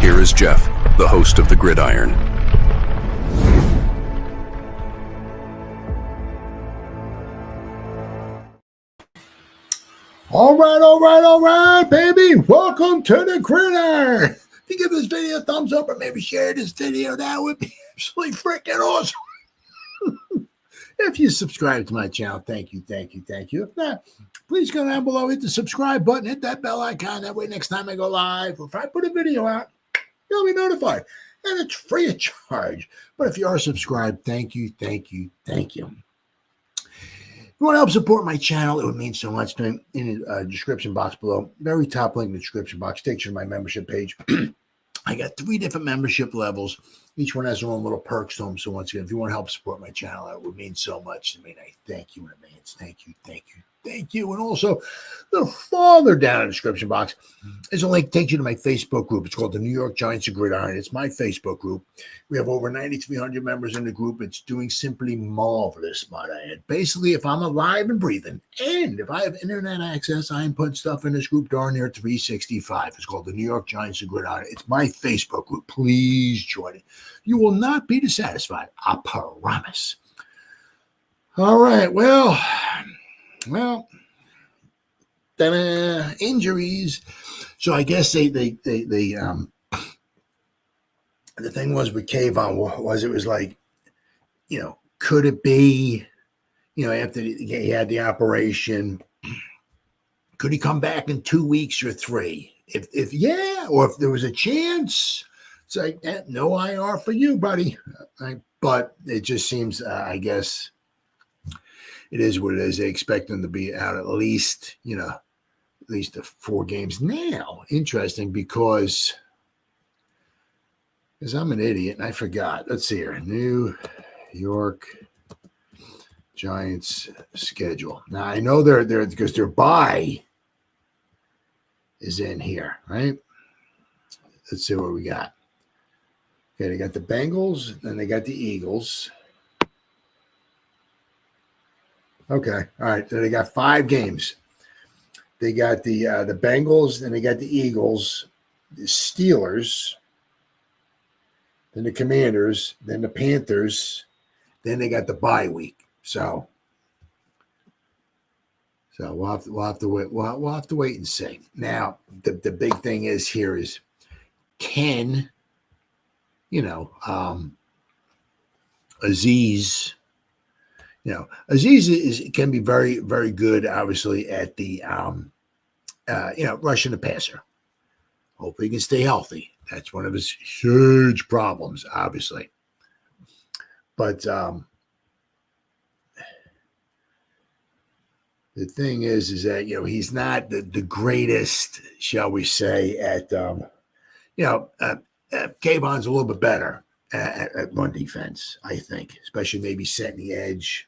Here is Jeff, the host of the Gridiron. All right, baby. Welcome to the Gridiron. If you give this video a thumbs up or maybe share this video, that would be absolutely freaking awesome. If you subscribe to my channel, thank you. If not, please go down below, hit the subscribe button, hit that bell icon. That way next time I go live, or if I put a video out, you'll be notified. And it's free of charge. But if you are subscribed, thank you. If you want to help support my channel, it would mean so much to me. In the description box below, very top link in the description box, takes you to my membership page. I got 3 different membership levels. Each one has their own little perks to them. So once again, if you want to help support my channel, that would mean so much to me. And I thank you in advance. Thank you. And also, a little farther down in the description box is a link that takes you to my Facebook group. It's called the New York Giants of Gridiron. It's my Facebook group. We have over 9,300 members in the group. It's doing simply marvelous, might I add. Basically, if I'm alive and breathing, and if I have internet access, I am putting stuff in this group darn near 365. It's called the New York Giants of Gridiron. It's my Facebook group. Please join it. You will not be dissatisfied. I promise. All right. Well, injuries. So I guess the thing was with Kayvon was it was like, could it be, after he had the operation, could he come back in 2 weeks or 3? If yeah, or if there was a chance, it's like no IR for you, buddy. But it just seems, I guess. It is what it is. They expect them to be out at least, at least 4 games. Now, interesting because I'm an idiot and I forgot. Let's see here. New York Giants schedule. Now, I know they're because their bye is in here, right? Let's see what we got. Okay, they got the Bengals, then they got the Eagles. Okay, all right. So they got 5 games. They got the Bengals, then they got the Eagles, the Steelers, then the Commanders, then the Panthers, then they got the bye week. So we'll have to wait. We'll have to wait and see. Now the big thing is here is can Aziz. Aziz can be very, very good, obviously, at the, rushing the passer. Hopefully he can stay healthy. That's one of his huge problems, obviously. But the thing is that, he's not the greatest, shall we say, at, Kayvon's a little bit better at run defense, I think, especially maybe setting the edge.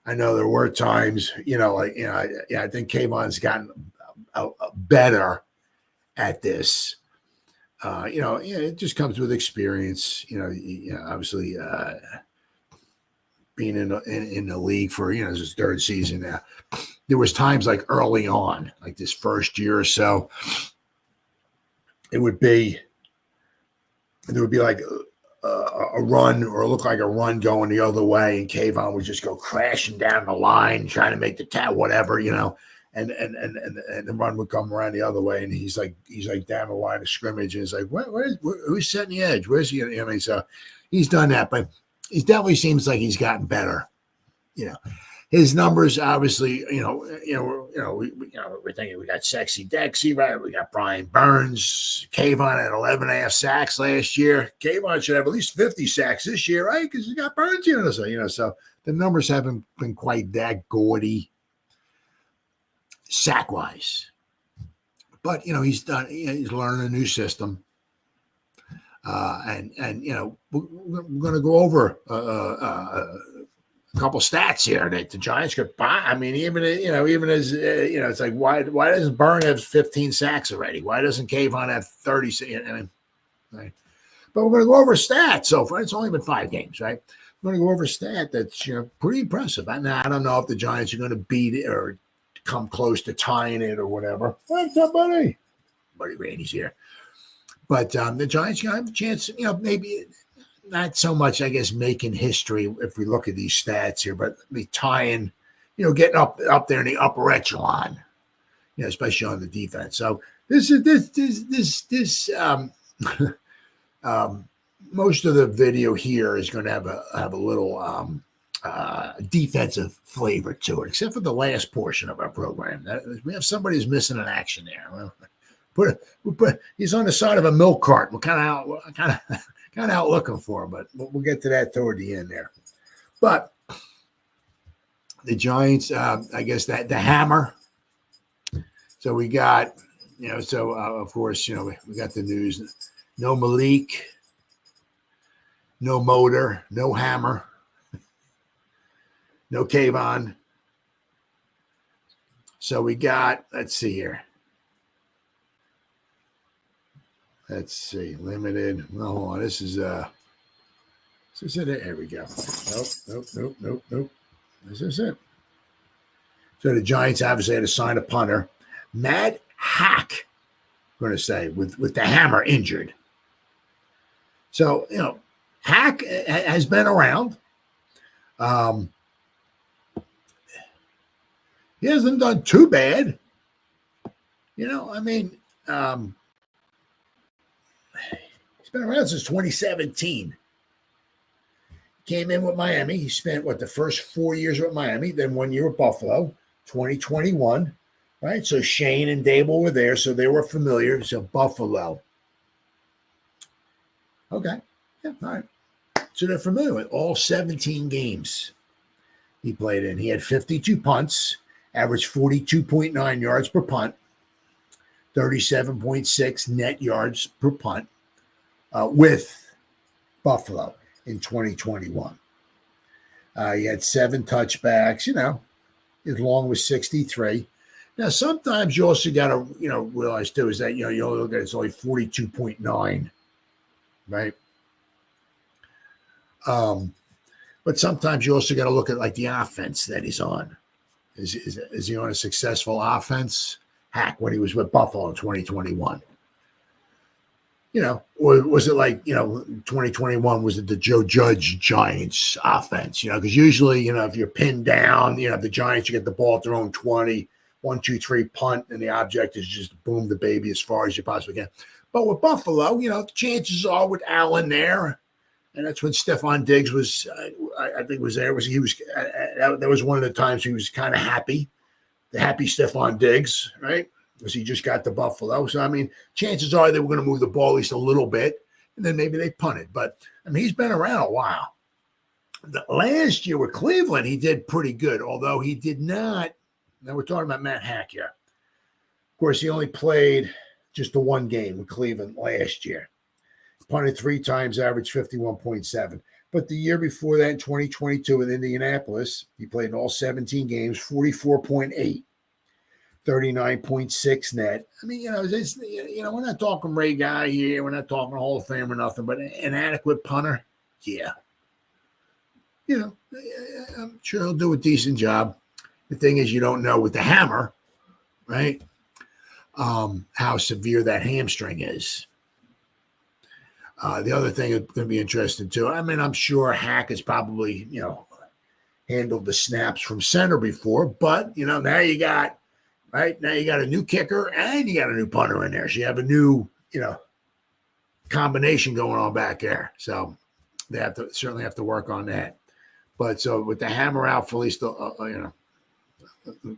I know there were times, I think Kayvon's gotten better at this. It just comes with experience. Obviously, being in the league for his 3rd season now. There was times like early on, like this first year or so, there would be like a run or look like a run going the other way, and Kayvon would just go crashing down the line, trying to make the whatever, and the run would come around the other way, and he's like down the line of scrimmage, and it's like, who's setting the edge? Where's he? So he's done that, but he definitely seems like he's gotten better. His numbers, obviously, we're thinking we got Sexy Dexy, right? We got Brian Burns. Kayvon had 11.5 sacks last year. Kayvon should have at least 50 sacks this year, right? Because he got Burns, so the numbers haven't been quite that gaudy sack-wise. But, he's learning a new system. And we're going to go over a couple stats here that the Giants could buy. I mean, even as it's like, why doesn't Burn have 15 sacks already? Why doesn't Kayvon have 30? Right? But we're going to go over a stat so far. It's only been 5 games, right? We're going to go over a stat that's pretty impressive. I don't know if the Giants are going to beat it or come close to tying it or whatever. What's up, buddy? Buddy Randy's here. But the Giants have a chance, maybe not so much, I guess, making history if we look at these stats here, but be tying, getting up there in the upper echelon, especially on the defense. So this most of the video here is going to have a little defensive flavor to it, except for the last portion of our program. We have somebody who's missing an action there. Well, he's on the side of a milk cart. We're kind of out looking for him, but we'll get to that toward the end there. But the Giants, I guess that the hammer. So we got, of course, we got the news. No Malik, no motor, no hammer, no Kayvon. So we got, let's see here. Let's see, limited. Well, hold on. This is it. Here we go. Nope. This is it. So the Giants obviously had to sign a punter. Matt Haack, I'm going to say, with the hammer injured. So, Haack has been around. He hasn't done too bad. He's been around since 2017. Came in with Miami. He spent, the first 4 years with Miami, then 1 year with Buffalo, 2021, right? So Shane and Dable were there, so they were familiar. So Buffalo. Okay. Yeah, all right. So they're familiar with all 17 games he played in. He had 52 punts, averaged 42.9 yards per punt, 37.6 net yards per punt with Buffalo in 2021. He had 7 touchbacks, his long was 63. Now, sometimes you also got to, realize too, is that, you only look at it's only 42.9, right? But sometimes you also got to look at like the offense that he's on. Is he on a successful offense? Haack, when he was with Buffalo in 2021. Or was it like, 2021 was it the Joe Judge Giants offense? Because usually, if you're pinned down, the Giants, you get the ball at their own 20, 1, 2, 3 punt, and the object is just boom the baby as far as you possibly can. But with Buffalo, the chances are with Allen there, and that's when Stephon Diggs was, I think was there. That was one of the times he was kind of happy, the happy Stephon Diggs, right? Because he just got to Buffalo. So, chances are they were going to move the ball at least a little bit, and then maybe they punted. But, he's been around a while. Last year with Cleveland, he did pretty good, although he did not. Now we're talking about Matt Haack here. Of course, he only played just the one game with Cleveland last year. Punted 3 times, averaged 51.7. But the year before that, in 2022 with Indianapolis, he played in all 17 games, 44.8. 39.6 net. We're not talking Ray Guy here. We're not talking Hall of Fame or nothing, but an adequate punter. Yeah. I'm sure he'll do a decent job. The thing is, you don't know with the hammer, right? How severe that hamstring is. The other thing is going to be interesting too. I'm sure Haack has probably, handled the snaps from center before, but now you got, right? Now you got a new kicker and you got a new punter in there. So you have a new, combination going on back there. So they certainly have to work on that. But so with the hammer out for at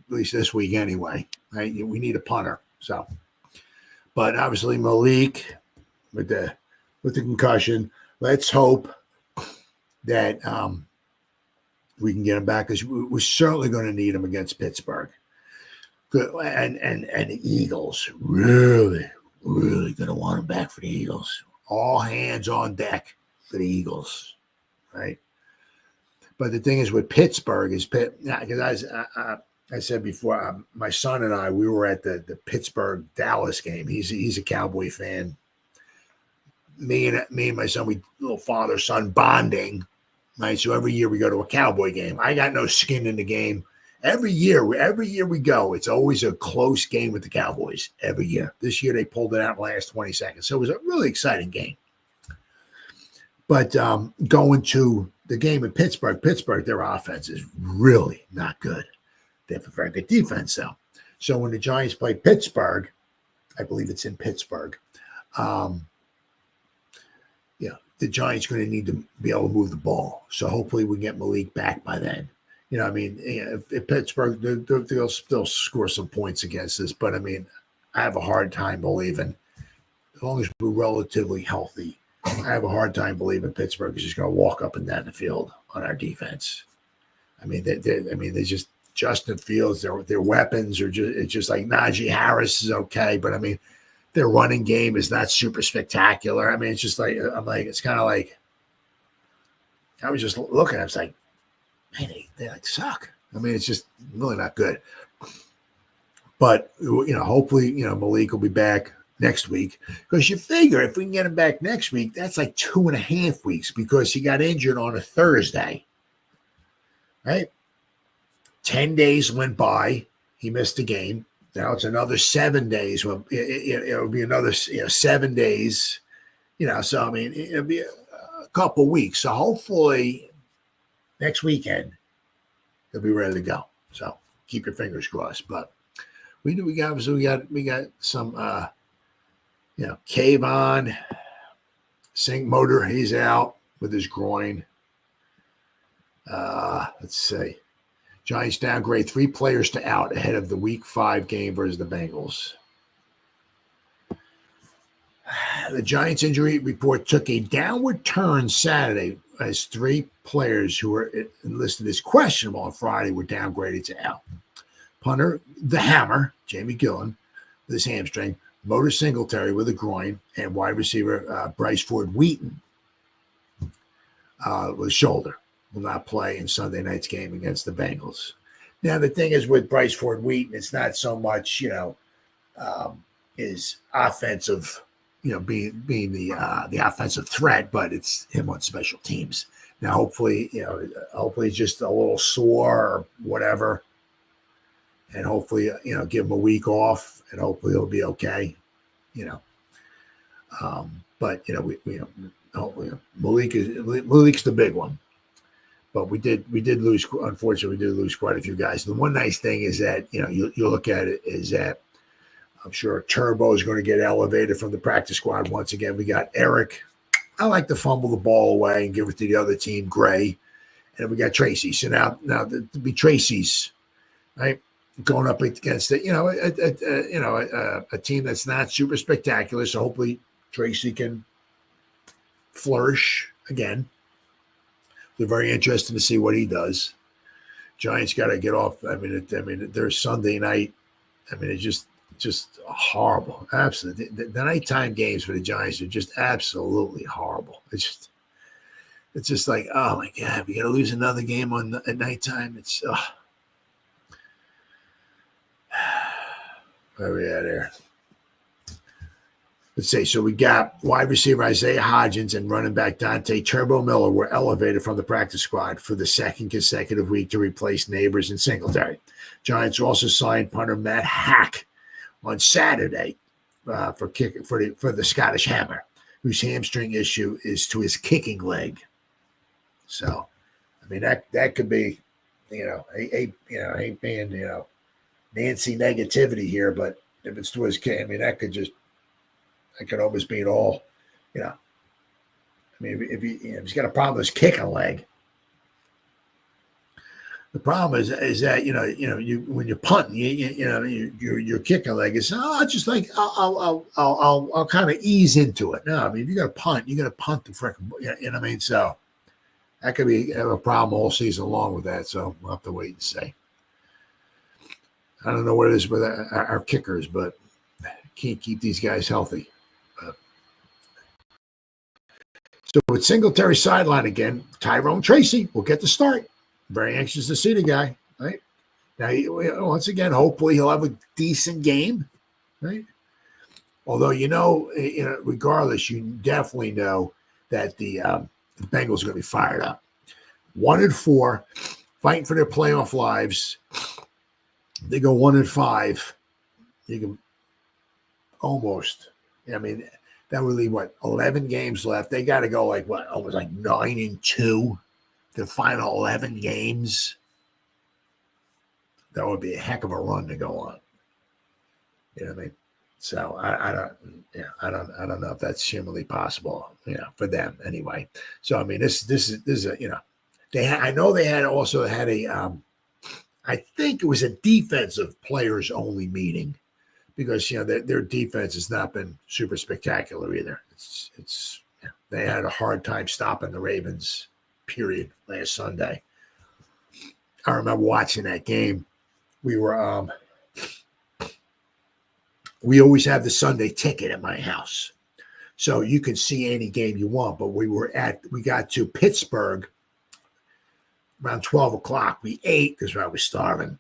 least this week anyway, right? We need a punter. So, but obviously Malik with the concussion, let's hope that we can get him back, because we're certainly going to need him against Pittsburgh. Good, and the Eagles really going to want him back for the Eagles. All hands on deck for the Eagles, right? But the thing is with Pittsburgh is because I said before, my son and I, we were at the Pittsburgh Dallas game. He's a Cowboy fan. Me and my son, we little father-son bonding, right? So every year we go to a Cowboy game. I got no skin in the game, Every year we go, it's always a close game with the Cowboys. Every year. This year they pulled it out in the last 20 seconds. So it was a really exciting game. But going to the game in Pittsburgh, their offense is really not good. They have a very good defense, though. So when the Giants play Pittsburgh, I believe it's in Pittsburgh, the Giants are going to need to be able to move the ball. So hopefully we get Malik back by then. I mean, if Pittsburgh, they'll still score some points against us. But, I mean, I have a hard time believing, as long as we're relatively healthy, I have a hard time believing Pittsburgh is just going to walk up and down the field on our defense. I mean, they just Justin Fields, their weapons are just, it's just like Najee Harris is okay, but I mean, their running game is not super spectacular. I mean, it's just like, it's kind of like, I was just looking, I was like, man, they like suck. I mean, it's just really not good. But, hopefully, Malik will be back next week, because you figure if we can get him back next week, that's like 2.5 weeks, because he got injured on a Thursday, right? 10 days went by. He missed a game. Now it's another 7 days. Well, it'll be another 7 days. So I mean, it'll be a couple weeks. So hopefully next weekend they'll be ready to go. So keep your fingers crossed. But we got some Kayvon, Sink Motor. He's out with his groin. Let's see. Giants downgrade 3 players to out ahead of the Week 5 game versus the Bengals. The Giants injury report took a downward turn Saturday as 3 players who were listed as questionable on Friday were downgraded to out. Punter, the Hammer, Jamie Gillan, with his hamstring, Motor Singletary with a groin, and wide receiver Bryce Ford Wheaton with a shoulder. Will not play in Sunday night's game against the Bengals. Now, the thing is with Bryce Ford Wheaton, it's not so much, his offensive, being the offensive threat, but it's him on special teams. Now, hopefully it's just a little sore or whatever. And hopefully, give him a week off, and hopefully he'll be okay, But, hopefully Malik's the big one. But we did lose. Unfortunately, we did lose quite a few guys. The one nice thing is that you look at it is that I'm sure Turbo is going to get elevated from the practice squad once again. We got Eric. I like to fumble the ball away and give it to the other team, Gray, and we got Tracy. So now to be Tracy's right going up against a team that's not super spectacular. So hopefully Tracy can flourish again. They're very interested to see what he does. Giants got to get off. I mean, their Sunday night. I mean, it's just horrible. Absolutely, the nighttime games for the Giants are just absolutely horrible. It's just like, oh my God, we got to lose another game at nighttime. It's where are we at here? Let's see. So we got wide receiver Isaiah Hodgins and running back Dante Turbo Miller were elevated from the practice squad for the second consecutive week to replace Neighbors and Singletary. Giants also signed punter Matt Haack on Saturday for the Scottish Hammer, whose hamstring issue is to his kicking leg. So, I mean that could be, ain't being Nancy negativity here, but if it's to his kick, I mean that could almost be it all, I mean, if he's got a problem with his kicking leg, the problem is that you when you're punting, your kicking leg is just like I'll kind of ease into it. No, I mean if you're gonna punt the freaking, what I mean. So that could be a problem all season long with that. So we'll have to wait and see. I don't know what it is with our kickers, but can't keep these guys healthy. So with Singletary sideline again, Tyrone Tracy will get the start. Very anxious to see the guy, right? Now, once again, hopefully he'll have a decent game, right? Although, regardless, you definitely know that the Bengals are going to be fired up. 1-4, fighting for their playoff lives. They go 1-5. You can almost. I mean, that would leave 11 games left. They got to go almost 9-2. The final 11 games. That would be a heck of a run to go on. You know what I mean? So I don't know if that's humanly possible, for them anyway. So I mean, this is a, I know they had a I think it was a defensive players only meeting because their defense has not been super spectacular either. It's they had a hard time stopping the Ravens. Period. Last Sunday, I remember watching that game. We were we always have the Sunday ticket at my house, so you can see any game you want. But we got to Pittsburgh around 12 o'clock. We ate because I was starving.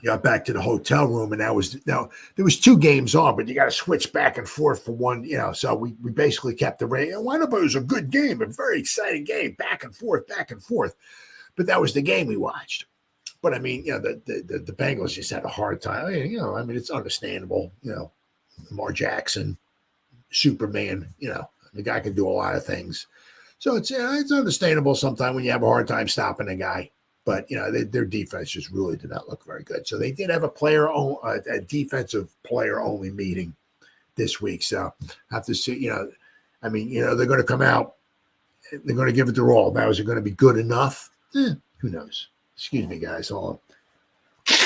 Got back to the hotel room, and there was 2 games on, but you got to switch back and forth for one, So we basically kept the rain. Why not? But it was a good game, a very exciting game, back and forth. But that was the game we watched. But I mean, the Bengals just had a hard time. I mean, it's understandable. Lamar Jackson, Superman. The guy can do a lot of things, so it's understandable sometimes when you have a hard time stopping a guy. But their defense just really did not look very good. So they did have a defensive player only meeting this week. So have to see. I mean, they're going to come out. They're going to give it their all. Now, is it going to be good enough? Who knows? Excuse me, guys. Hold on.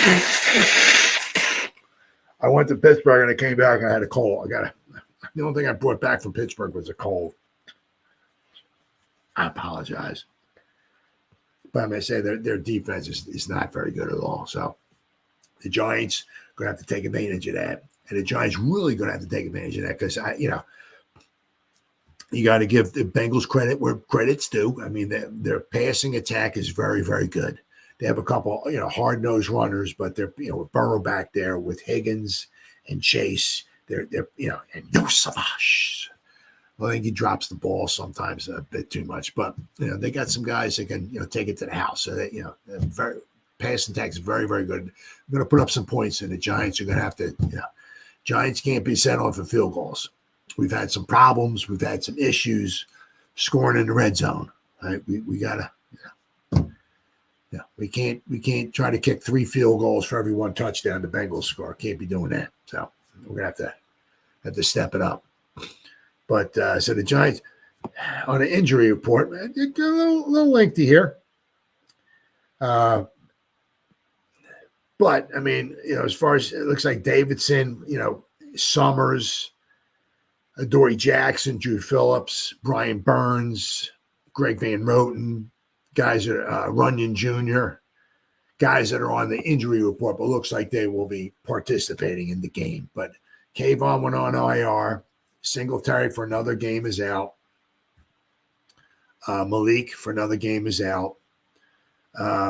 I went to Pittsburgh and I came back and I had a cold. The only thing I brought back from Pittsburgh was a cold. I apologize. But I'm going to say their defense is not very good at all. So the Giants are going to have to take advantage of that. And the Giants really going to have to take advantage of that because, you got to give the Bengals credit where credit's due. I mean, their passing attack is very, very good. They have a couple, hard-nosed runners, but they're, with Burrow back there, with Higgins and Chase, they're and Yosavash. Well, I think he drops the ball sometimes a bit too much, but they got some guys that can take it to the house. So that very passing attack is very, very good. I'm going to put up some points, and the Giants are going to have to. Giants can't be set on for field goals. We've had some problems. We've had some issues scoring in the red zone. Right? We gotta. We can't try to kick 3 field goals for every 1 touchdown the Bengals score. Can't be doing that. So we're gonna have to step it up. But so the Giants on an injury report, a little lengthy here. But I mean, as far as it looks like Davidson, Summers, Adoree Jackson, Drew Phillips, Brian Burns, Greg Van Roten, guys that Runyon Jr., guys that are on the injury report, but looks like they will be participating in the game. But Kayvon went on IR. Singletary for another game is out. Malik for another game is out.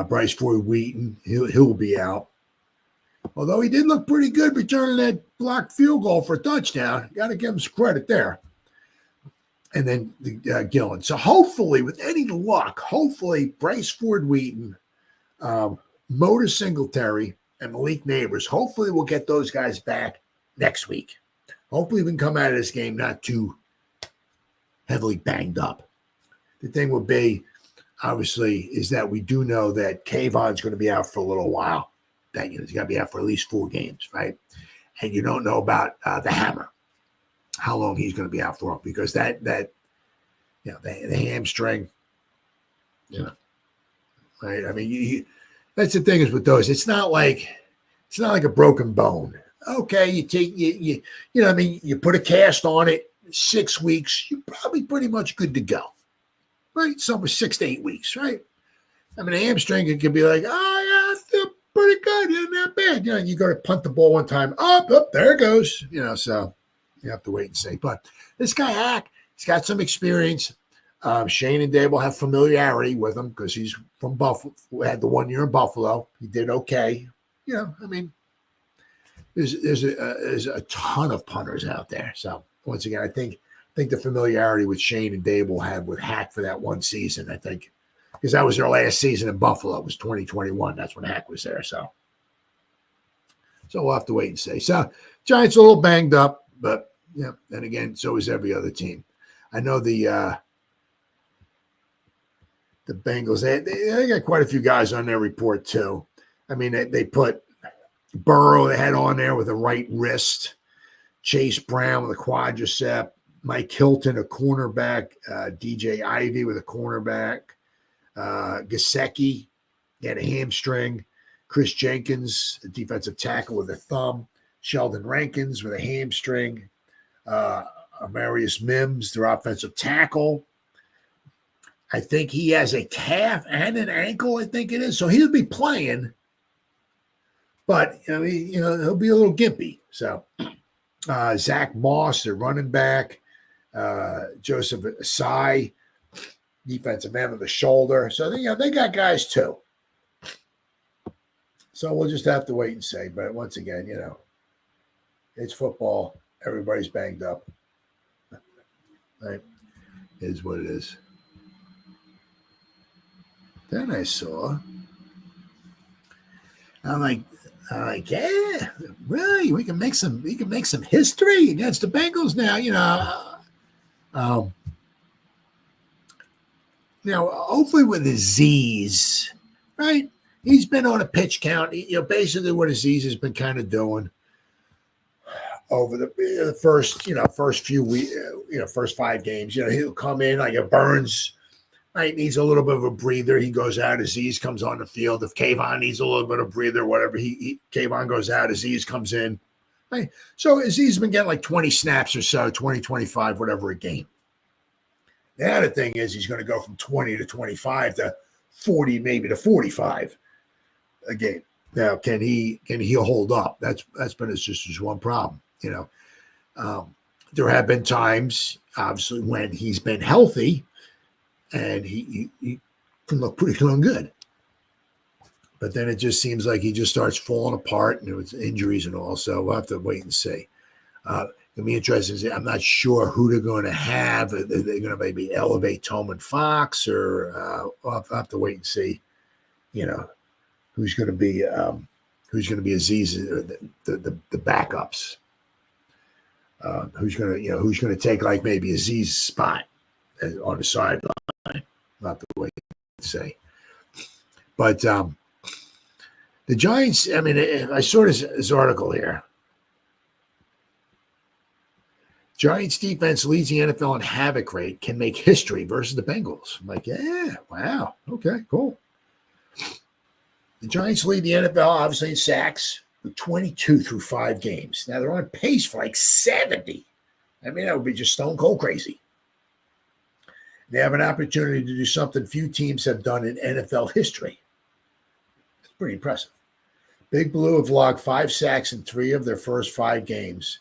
Bryce Ford Wheaton, he'll be out. Although he did look pretty good returning that blocked field goal for a touchdown. Got to give him some credit there. And then Gillan. So hopefully, with any luck, Bryce Ford Wheaton, Motor Singletary, and Malik Neighbors, hopefully we'll get those guys back next week. Hopefully we can come out of this game not too heavily banged up. The thing will be, obviously, is that we do know that Kayvon's going to be out for a little while. That he's going to be out for at least 4 games, right? And you don't know about the hammer, how long he's going to be out for, because the hamstring, right? I mean, that's the thing is with those, it's not like a broken bone. Okay, you put a cast on it, 6 weeks, you're probably pretty much good to go, right? Somewhere 6 to 8 weeks, right? I mean, a hamstring, it could be like, oh yeah, I feel pretty good, not bad. You go to punt the ball one time, up, there it goes. So you have to wait and see. But this guy Haack, he's got some experience. Shane and Dave will have familiarity with him because he's from Buffalo. Had the 1 year in Buffalo. He did okay. I mean, there's a ton of punters out there. So once again, I think the familiarity with Shane and Dave will have with Haack for that one season, I think because that was their last season in Buffalo. It was 2021. That's when Haack was there. So we'll have to wait and see. So Giants are a little banged up, but yeah. And again, so is every other team. I know the Bengals. They got quite a few guys on their report too. I mean, they put Burrow. They had on there with a right wrist. Chase Brown with a quadricep. Mike Hilton, a cornerback. DJ Ivy with a cornerback. Gesicki, he had a hamstring. Chris Jenkins, a defensive tackle with a thumb. Sheldon Rankins with a hamstring. Amarius Mims, their offensive tackle. I think he has a calf and an ankle, I think it is. So he'll be playing, but he'll be a little gimpy. So Zach Moss, their running back. Joseph Asai, defensive end with the shoulder. So they got guys too. So we'll just have to wait and see. But once again, it's football. Everybody's banged up. Right? It is what it is. Then I saw, I'm like, yeah, really? We can make some history against the Bengals now, hopefully with Aziz, right? He's been on a pitch count. Basically what Aziz has been kind of doing over the first few weeks, first 5 games. He'll come in like a Burns, right? Needs a little bit of a breather. He goes out. Aziz comes on the field. If Kayvon needs a little bit of breather, whatever, Kayvon goes out. Aziz comes in. Right? So Aziz has been getting like 20 snaps or so, 20, 25, whatever a game. The other thing is he's going to go from 20 to 25 to 40, maybe to 45 a game. Now, can he hold up? That's been his one problem. There have been times, obviously, when he's been healthy and he can look pretty darn good. But then it just seems like he just starts falling apart, and with injuries and all. So we'll have to wait and see. It'll be interesting. I'm not sure who they're going to have. Are they going to maybe elevate Tolman Fox, or we'll have to wait and see. Who's going to be Aziz, the backups. Who's going to take like maybe Aziz's spot on the sideline? We'll have to wait and see. But the Giants, I mean, I saw this article here. Giants defense leads the NFL in havoc rate, can make history versus the Bengals. I'm like, yeah, wow. Okay, cool. The Giants lead the NFL, obviously, in sacks with 22 through 5 games. Now, they're on pace for like 70. I mean, that would be just stone cold crazy. They have an opportunity to do something few teams have done in NFL history. It's pretty impressive. Big Blue have logged 5 sacks in 3 of their first 5 games,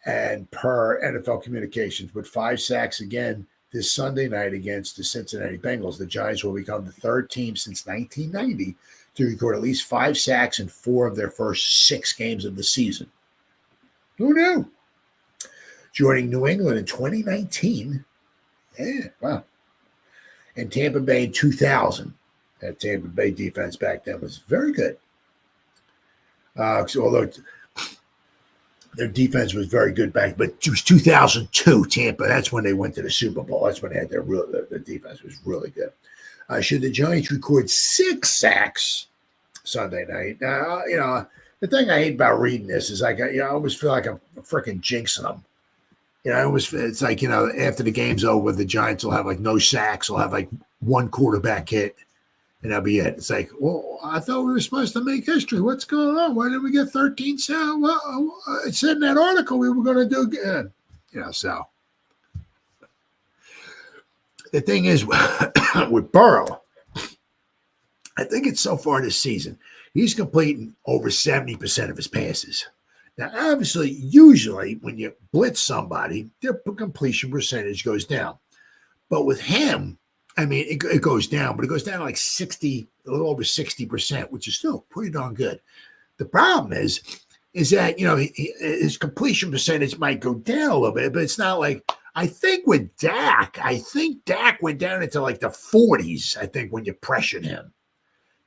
and per NFL Communications, with 5 sacks again this Sunday night against the Cincinnati Bengals. The Giants will become the 3rd team since 1990 to record at least 5 sacks in 4 of their first 6 games of the season. Who knew? Joining New England in 2019. Yeah, wow. And Tampa Bay in 2000. That Tampa Bay defense back then was very good. Although their defense was very good back, but it was 2002 Tampa. That's when they went to the Super Bowl. That's when they had their defense was really good. Should the Giants record 6 sacks Sunday night? Now, the thing I hate about reading this is I always feel like I'm freaking jinxing them. It's like, after the game's over, the Giants will have like no sacks. They'll have like 1 quarterback hit, and that'll be it. It's like, well, I thought we were supposed to make history. What's going on? Why did we get 13 sacks? Well, it said in that article we were going to do good. So the thing is, with Burrow, I think it's so far this season, he's completing over 70% of his passes. Now, obviously, usually when you blitz somebody, their completion percentage goes down. But with him, I mean, it goes down, but it goes down to like 60, a little over 60%, which is still pretty darn good. The problem is that, his completion percentage might go down a little bit, but it's not like, I think with Dak, Dak went down into like the 40s, I think, when you pressured him,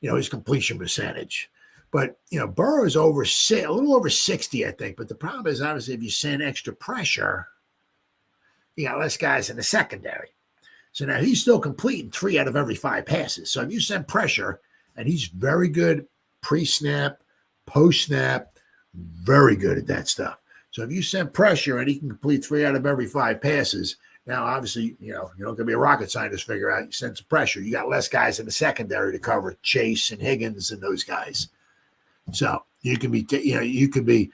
his completion percentage. But, Burrow is a little over 60, I think. But the problem is, obviously, if you send extra pressure, you got less guys in the secondary. So now he's still completing 3 out of every 5 passes. So if you send pressure, and he's very good pre-snap, post-snap, very good at that stuff. So if you send pressure and he can complete 3 out of every 5 passes, now obviously, you're not going to be a rocket scientist to figure out. You send some pressure. You got less guys in the secondary to cover Chase and Higgins and those guys. So you can be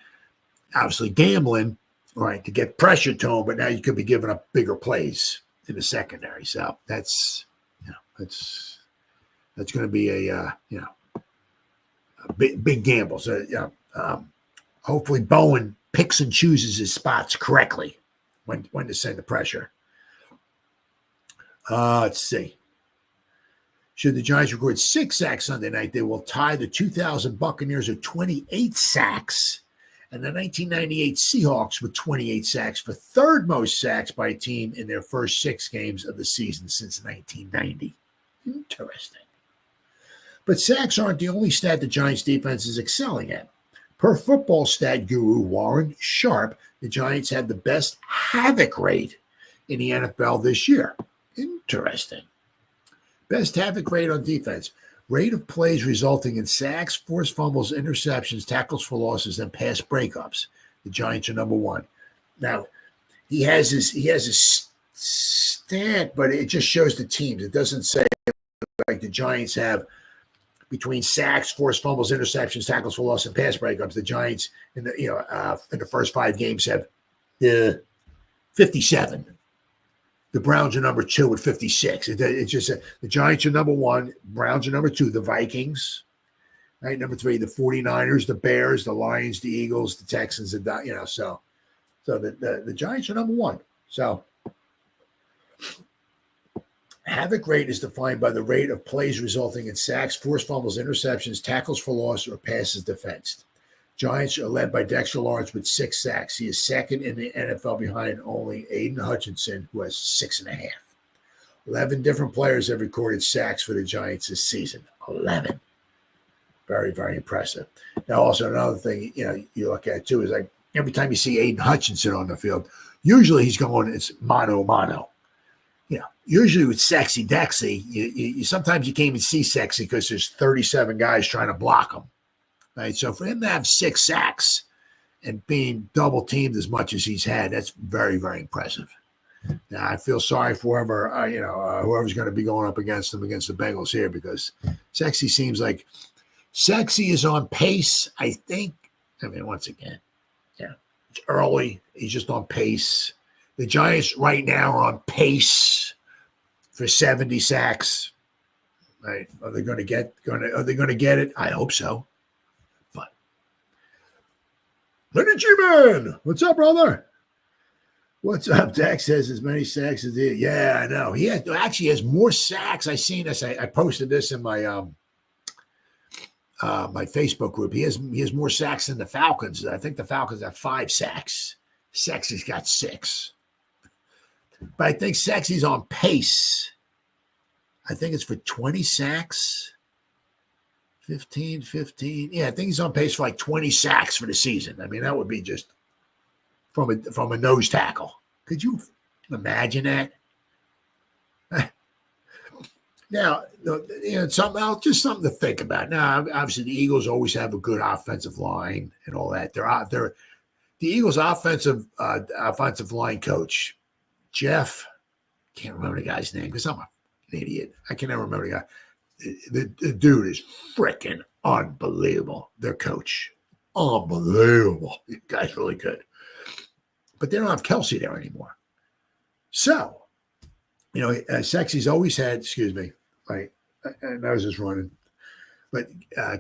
obviously gambling, right, to get pressure to him, but now you could be giving up bigger plays in the secondary. So that's going to be a big gamble. So hopefully Bowen picks and chooses his spots correctly when to send the pressure. Let's see. Should the Giants record 6 sacks Sunday night, they will tie the 2000 Buccaneers with 28 sacks and the 1998 Seahawks with 28 sacks for third most sacks by a team in their first 6 games of the season since 1990. Interesting. But sacks aren't the only stat the Giants defense is excelling at. Per football stat guru Warren Sharp, the Giants have the best havoc rate in the NFL this year. Interesting. Best havoc rate on defense. Rate of plays resulting in sacks, forced fumbles, interceptions, tackles for losses, and pass breakups. The Giants are number 1. Now, he has his stat, but it just shows the teams. It doesn't say like the Giants have between sacks, forced fumbles, interceptions, tackles for loss, and pass breakups. The Giants in the first 5 games have 57. The Browns are number 2 with 56. It's just the Giants are number 1, Browns are number 2, the Vikings, right? Number 3, the 49ers, the Bears, the Lions, the Eagles, the Texans, and so the Giants are number 1. So havoc rate is defined by the rate of plays resulting in sacks, forced fumbles, interceptions, tackles for loss, or passes defensed. Giants are led by Dexter Lawrence with 6 sacks. He is second in the NFL behind only Aiden Hutchinson, who has 6.5. 11 different players have recorded sacks for the Giants this season. 11. Very, very impressive. Now, also another thing, you look at too is like every time you see Aiden Hutchinson on the field, usually he's going, it's mano. Usually with Sexy Dexy, you sometimes you can't even see Sexy because there's 37 guys trying to block him. Right, so for him to have 6 sacks and being double teamed as much as he's had, that's very, very impressive. Now I feel sorry for whoever's going to be going up against him against the Bengals here, because Sexy seems like Sexy is on pace. I think. I mean, once again, it's early. He's just on pace. The Giants right now are on pace for 70 sacks. Right? Are they going to get it? I hope so. Lenny G-Man, what's up, brother? What's up? Dak says as many sacks as he. Yeah, I know. He has more sacks. I seen this. I posted this in my my Facebook group. He has more sacks than the Falcons. I think the Falcons have 5 sacks. Sexy's got 6. But I think Sexy's on pace. I think it's for 20 sacks. 15. Yeah, I think he's on pace for like 20 sacks for the season. I mean, that would be just from a nose tackle. Could you imagine that? Now, something else, just something to think about. Now, obviously, the Eagles always have a good offensive line and all that. The Eagles' offensive line coach, Jeff, can't remember the guy's name because I'm an idiot. I can never remember the guy. The dude is freaking unbelievable. Their coach, unbelievable. The guy's really good. But they don't have Kelsey there anymore. So, Sexy's always had, excuse me, right? And I was just running. But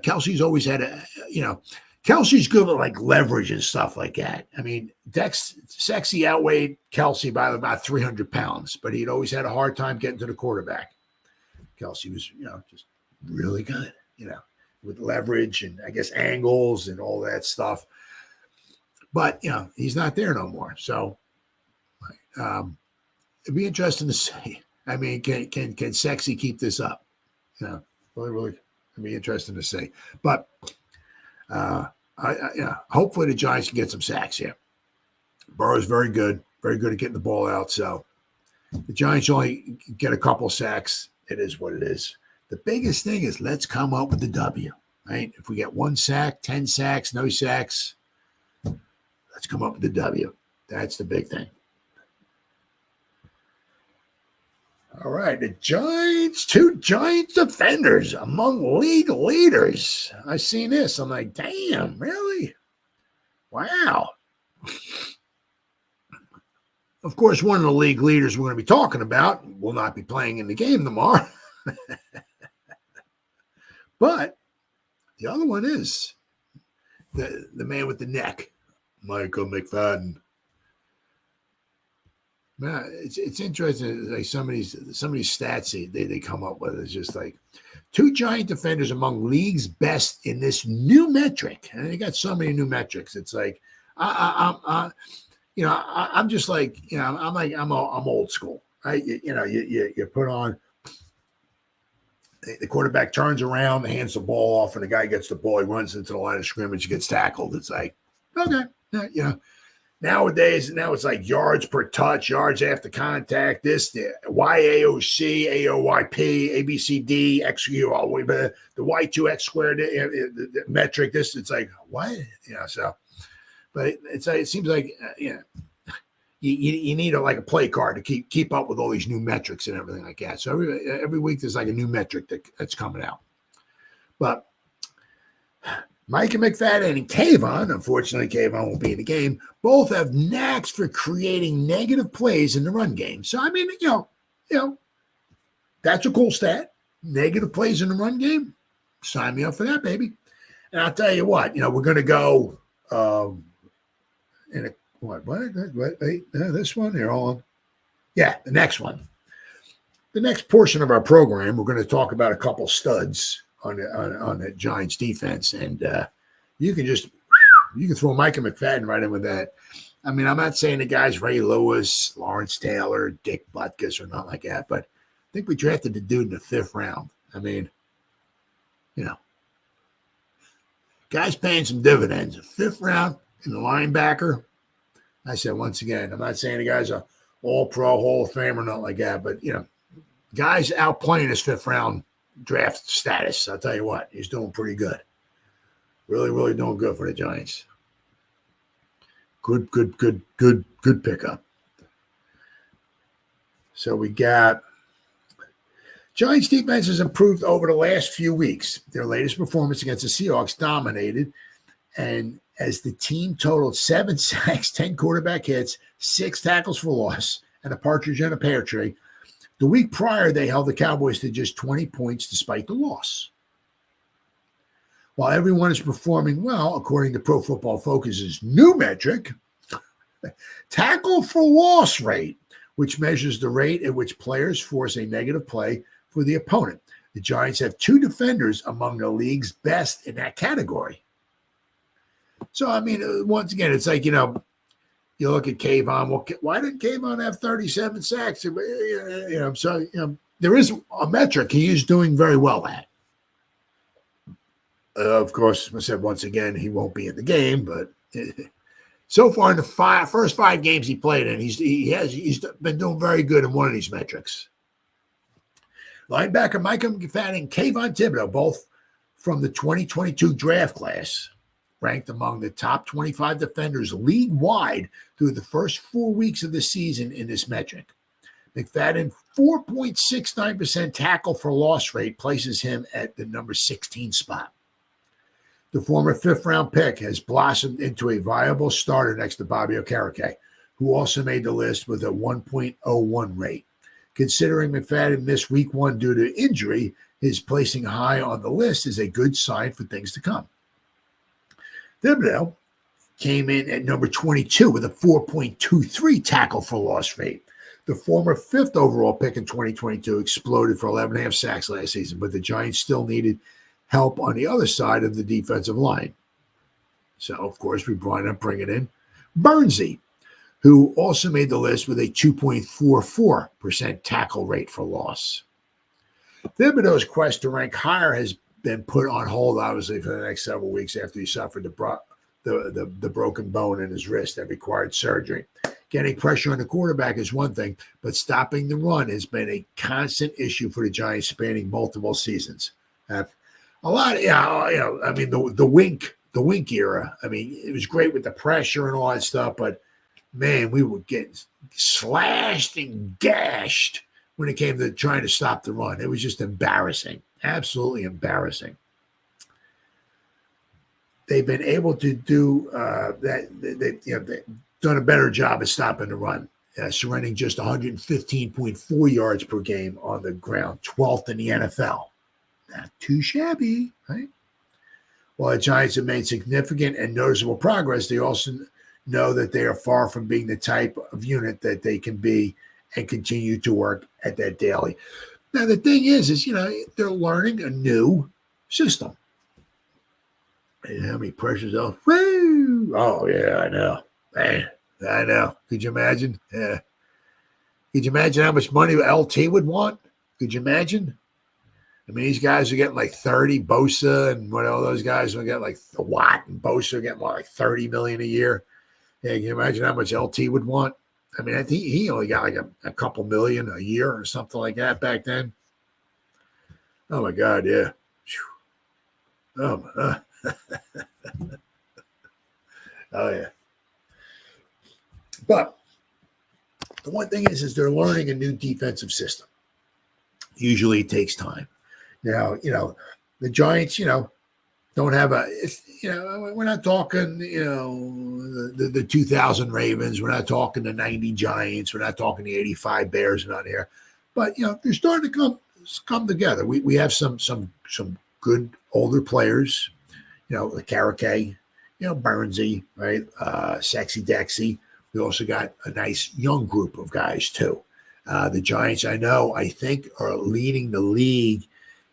Kelsey's always had Kelsey's good with like leverage and stuff like that. I mean, Sexy outweighed Kelsey by about 300 pounds, but he'd always had a hard time getting to the quarterback. Kelsey was, just really good, with leverage and I guess angles and all that stuff. But, he's not there no more. So it'd be interesting to see. I mean, can Sexy keep this up? Really, it'd be interesting to see. But hopefully the Giants can get some sacks here. Burrow's very good at getting the ball out. So the Giants only get a couple sacks. It is what it is. The biggest thing is let's come up with the W, right? If we get 1 sack, 10 sacks, no sacks, let's come up with the W. That's the big thing. All right, the Giants, 2 Giants defenders among league leaders. I seen this. I'm like, damn, really? Wow. Of course, one of the league leaders we're going to be talking about will not be playing in the game tomorrow. But the other one is the man with the neck, Micah McFadden. Man, it's interesting. Like some of these stats they come up with. It's just like 2 Giant defenders among league's best in this new metric. And they got so many new metrics. It's like I'm just like I'm old school, right? You put on. The quarterback turns around, hands the ball off, and the guy gets the ball. He runs into the line of scrimmage, gets tackled. It's like, okay, Nowadays, it's like yards per touch, yards after contact, the YAOC, AOYP, ABCD, XU, the Y2X squared the metric. It's like, what? So, but it seems like, you need a play card to keep up with all these new metrics and everything like that. So every week there's like a new metric that's coming out. But Micah McFadden and Kayvon, unfortunately Kayvon won't be in the game, both have knacks for creating negative plays in the run game. So I mean, that's a cool stat. Negative plays in the run game. Sign me up for that, baby. And I'll tell you what, we're going to go in a this one here on. Yeah, the next one. The next portion of our program, we're going to talk about a couple studs on the Giants defense, and you can throw Micah McFadden right in with that. I mean, I'm not saying the guys Ray Lewis, Lawrence Taylor, Dick Butkus or not like that, but I think we drafted the dude in the 5th round. I mean, guys paying some dividends. 5th round in the linebacker. I said, once again, I'm not saying the guy's a all-pro, Hall of Fame or not like that, but, guys outplaying his 5th round draft status. I'll tell you what, he's doing pretty good. Really, really doing good for the Giants. Good pickup. So we got Giants defense has improved over the last few weeks. Their latest performance against the Seahawks dominated, and as the team totaled 7 sacks, 10 quarterback hits, 6 tackles for loss, and a partridge in a pear tree. The week prior, they held the Cowboys to just 20 points despite the loss. While everyone is performing well, according to Pro Football Focus's new metric, tackle for loss rate, which measures the rate at which players force a negative play for the opponent. The Giants have 2 defenders among the league's best in that category. So, I mean, once again, it's like, you look at Kayvon. Well, why didn't Kayvon have 37 sacks? So, there is a metric he is doing very well at. Of course, I said once again, he won't be in the game, but so far in the first 5 games he played in, he's been doing very good in one of these metrics. Linebacker Micah McFadden and Kayvon Thibodeaux, both from the 2022 draft class, ranked among the top 25 defenders league-wide through the first 4 weeks of the season in this metric. McFadden, 4.69% tackle for loss rate places him at the number 16 spot. The former 5th-round pick has blossomed into a viable starter next to Bobby Okereke, who also made the list with a 1.01 rate. Considering McFadden missed week 1 due to injury, his placing high on the list is a good sign for things to come. Thibodeaux came in at number 22 with a 4.23 tackle for loss rate. The former 5th overall pick in 2022 exploded for 11.5 sacks last season, but the Giants still needed help on the other side of the defensive line. So, of course, we brought up bringing in Bernsey, who also made the list with a 2.44% tackle rate for loss. Thibodeaux's quest to rank higher has been put on hold, obviously, for the next several weeks after he suffered the broken bone in his wrist that required surgery. Getting pressure on the quarterback is one thing, but stopping the run has been a constant issue for the Giants spanning multiple seasons. A lot, I mean, the wink era. I mean, it was great with the pressure and all that stuff, but man, we were getting slashed and gashed when it came to trying to stop the run. It was just embarrassing, absolutely embarrassing. They've been able to do that. They've done a better job of stopping the run, surrendering just 115.4 yards per game on the ground, 12th in the NFL. Not too shabby, right? While the Giants have made significant and noticeable progress, they also know that they are far from being the type of unit that they can be and continue to work at that daily. Now, the thing is they're learning a new system. And how many pressures off? Woo! Oh, yeah, I know. Man, I know. Could you imagine? Yeah. Could you imagine how much money LT would want? Could you imagine? I mean, these guys are getting like 30, Bosa and what all those guys are getting, like the Watt and Bosa are getting like $30 million a year. Yeah, can you imagine how much LT would want? I mean, I think he only got like a couple million a year or something like that back then. Oh my God, yeah. Oh my God. Oh yeah. But the one thing is they're learning a new defensive system. Usually it takes time. Now, the Giants, don't have we're not talking, the 2000 Ravens. We're not talking the 90 Giants. We're not talking the 85 Bears not here. But, they're starting to come together. We have some good older players, like Karake, Burnsy, right? Sexy Dexy. We also got a nice young group of guys too. The Giants, I think are leading the league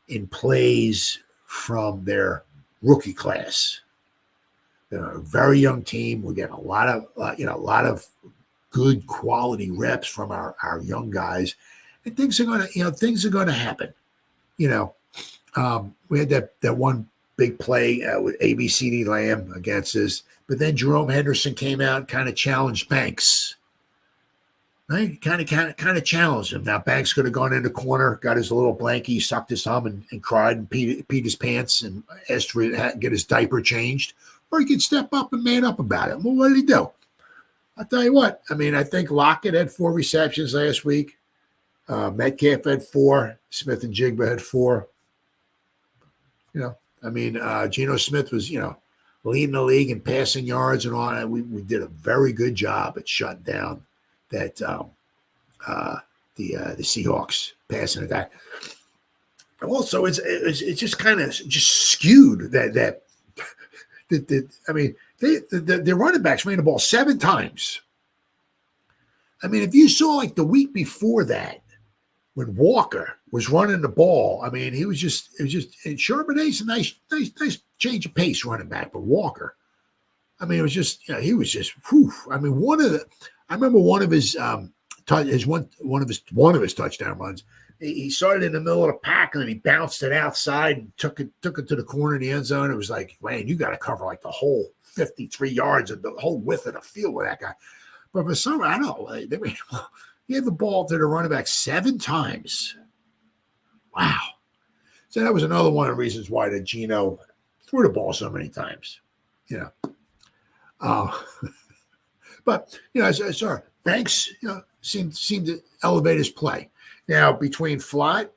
in plays from their rookie class. They're a very young team. We're getting a lot of good quality reps from our young guys, and things are going to happen. We had that one big play with ABCD Lamb against us, but then Jerome Henderson came out and kind of challenged Banks. Right? Kind of challenged him. Now, Banks could have gone in the corner, got his little blankie, sucked his thumb and cried and peed his pants and asked for get his diaper changed. Or he could step up and man up about it. Well, what did he do? I'll tell you what. I mean, I think Lockett had 4 receptions last week. Metcalf had 4. Smith and Jigba had 4. Geno Smith was, leading the league in passing yards and all that. We did a very good job at shutting down that the Seahawks passing attack. Also, it's just kind of skewed that their running backs ran the ball 7 times. I mean, if you saw like the week before that, when Walker was running the ball, I mean, it was just Charbonnet's a nice change of pace running back, but Walker, I mean, it was just, he was just, whew. I mean, I remember one of his touchdown runs. He started in the middle of the pack and then he bounced it outside and took it to the corner of the end zone. It was like, man, you got to cover like the whole 53 yards of the whole width of the field with that guy. But for some, I don't know, he had the ball to the running back 7 times. Wow. So that was another one of the reasons why the Geno threw the ball so many times. But Banks, seemed to elevate his play. Now between Flott,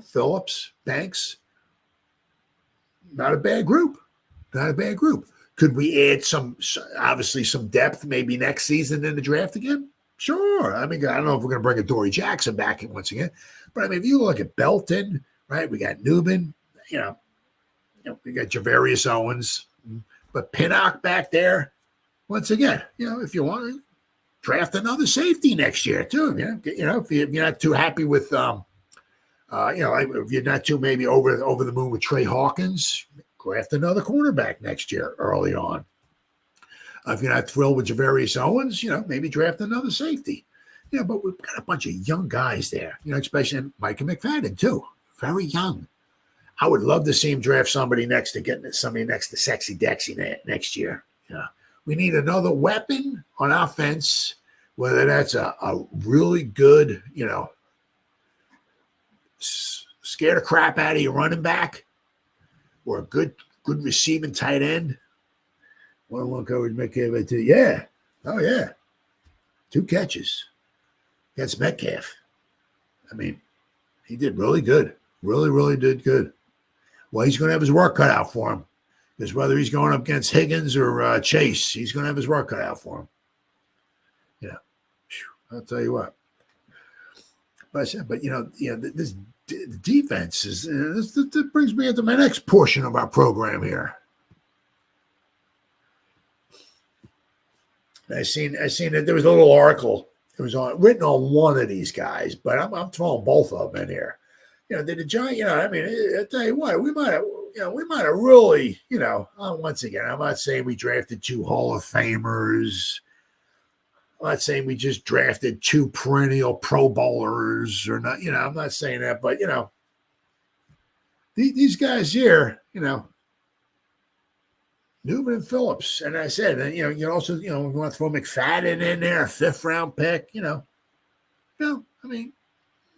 Phillips, Banks, not a bad group. Could we add some depth maybe next season in the draft again? Sure. I mean, I don't know if we're going to bring a Dory Jackson back in once again, but I mean, if you look at Belton, right? We got Newman, we got Javarius Owens, but Pinnock back there. Once again, if you want to draft another safety next year too, if you're not too happy with, if you're not too maybe over the moon with Trey Hawkins, draft another cornerback next year early on. If you're not thrilled with Javarius Owens, maybe draft another safety. But we've got a bunch of young guys there, especially Micah McFadden, too. Very young. I would love to see him draft somebody next to Sexy Dexy next year. We need another weapon on offense, whether that's a really good, scare the crap out of your running back, or a good receiving tight end. 1-on-1 coverage, Metcalf. Yeah. Oh, yeah. 2 catches against Metcalf. I mean, he did really good. Really, really did good. Well, he's going to have his work cut out for him. Because whether he's going up against Higgins or Chase, he's going to have his work cut out for him. I'll tell you what. But this defense is this brings me into my next portion of our program here. I seen that there was a little article. It was written on one of these guys, but I'm throwing both of them in here. Did the Giants? I tell you what, we might have really, once again, I'm not saying we drafted 2 Hall of Famers. I'm not saying we just drafted 2 perennial Pro Bowlers or not. I'm not saying that, but these guys here, Newman and Phillips, and I said, you also, we want to throw McFadden in there, a 5th round pick, I mean,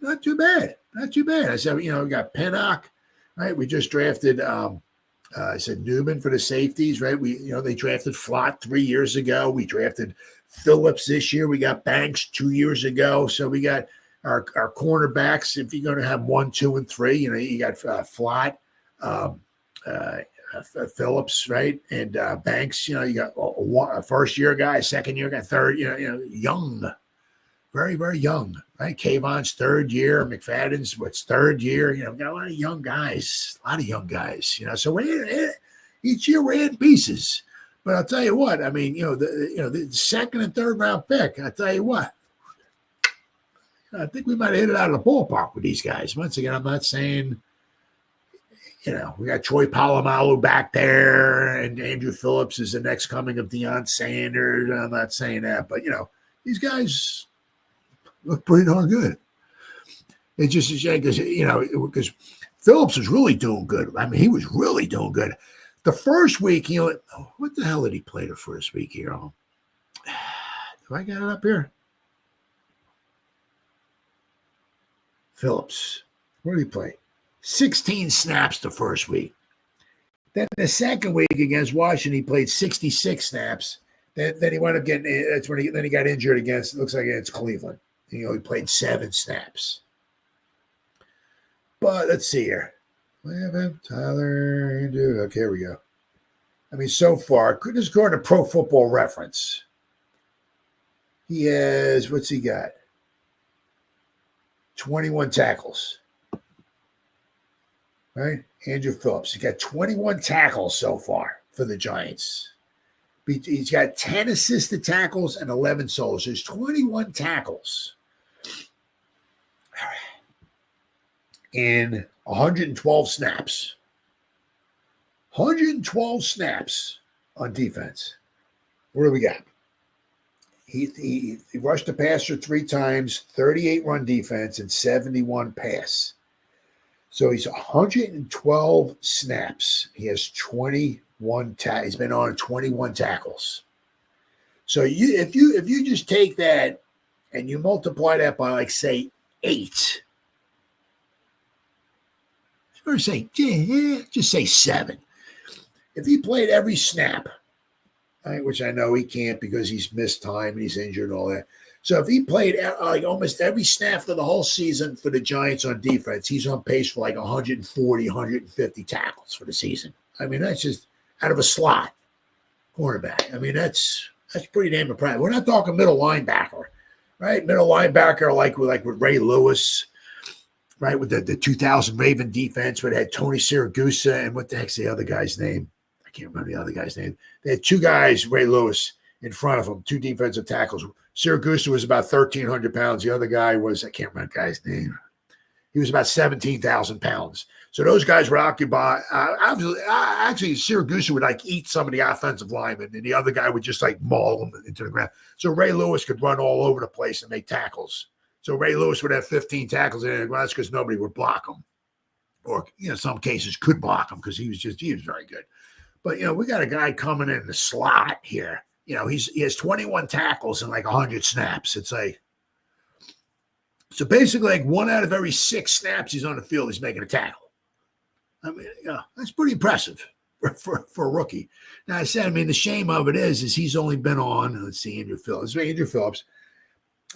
not too bad. Not too bad. I said, we got Pinnock, right? We just drafted, I said Newman for the safeties, right? They drafted Flott 3 years ago. We drafted Phillips this year. We got Banks 2 years ago. So we got our cornerbacks. If you're going to have 1, 2, and 3, you got Flott, Phillips, right? And Banks, you got a first-year guy, second-year guy, third, young. Very, very young, right? Kayvon's 3rd year. McFadden's third year. We got a lot of young guys. So each year we're in pieces. But I'll tell you what. I mean, the 2nd and 3rd round pick. I tell you what. I think we might have hit it out of the ballpark with these guys. Once again, I'm not saying. We got Troy Polamalu back there, and Andrew Phillips is the next coming of Deion Sanders. I'm not saying that, but these guys look pretty darn good. It's just a shame because Phillips was really doing good. I mean, he was really doing good. The first week, what the hell did he play the first week here? Do I got it up here? Phillips. What did he play? 16 snaps the first week. Then the second week against Washington, he played 66 snaps. Then he wound up getting. That's when he got injured against. It looks like against Cleveland. He played 7 snaps. But let's see here. Tyler, okay, here we go. I mean, so far, just according to Pro Football Reference, he has, what's he got? 21 tackles. Right? Andrew Phillips. He got 21 tackles so far for the Giants. He's got 10 assisted tackles and 11 solos. There's 21 tackles in 112 snaps. 112 snaps on defense. What do we got? He rushed the passer 3 times, 38 run defense, and 71 pass. So he's 112 snaps. He has 21 he's been on 21 tackles. So if you just take that and you multiply that by say 8, or just say 7. If he played every snap, right, which I know he can't because he's missed time and he's injured and all that. So if he played almost every snap for the whole season for the Giants on defense, he's on pace for 140, 150 tackles for the season. I mean, that's just out of a slot cornerback. I mean, that's pretty damn impressive. We're not talking middle linebacker, right? Middle linebacker like with Ray Lewis, right? With the 2000 Raven defense, where they had Tony Siragusa and what the heck's the other guy's name? I can't remember the other guy's name. They had 2 guys, Ray Lewis, in front of him, 2 defensive tackles. Siragusa was about 1,300 pounds. The other guy was, I can't remember the guy's name. He was about 17,000 pounds. So those guys were occupied. Actually, Syracuse would like eat some of the offensive linemen, and the other guy would just like maul them into the ground. So Ray Lewis could run all over the place and make tackles. So Ray Lewis would have 15 tackles in it. Well, that's because nobody would block him, or some cases could block him because he was very good. But we got a guy coming in the slot here. He has 21 tackles and like 100 snaps. It's like, so basically like 1 out of every 6 snaps he's on the field, he's making a tackle. I mean, that's pretty impressive for a rookie. Now I said, the shame of it is he's only been on, let's see, Andrew Phillips.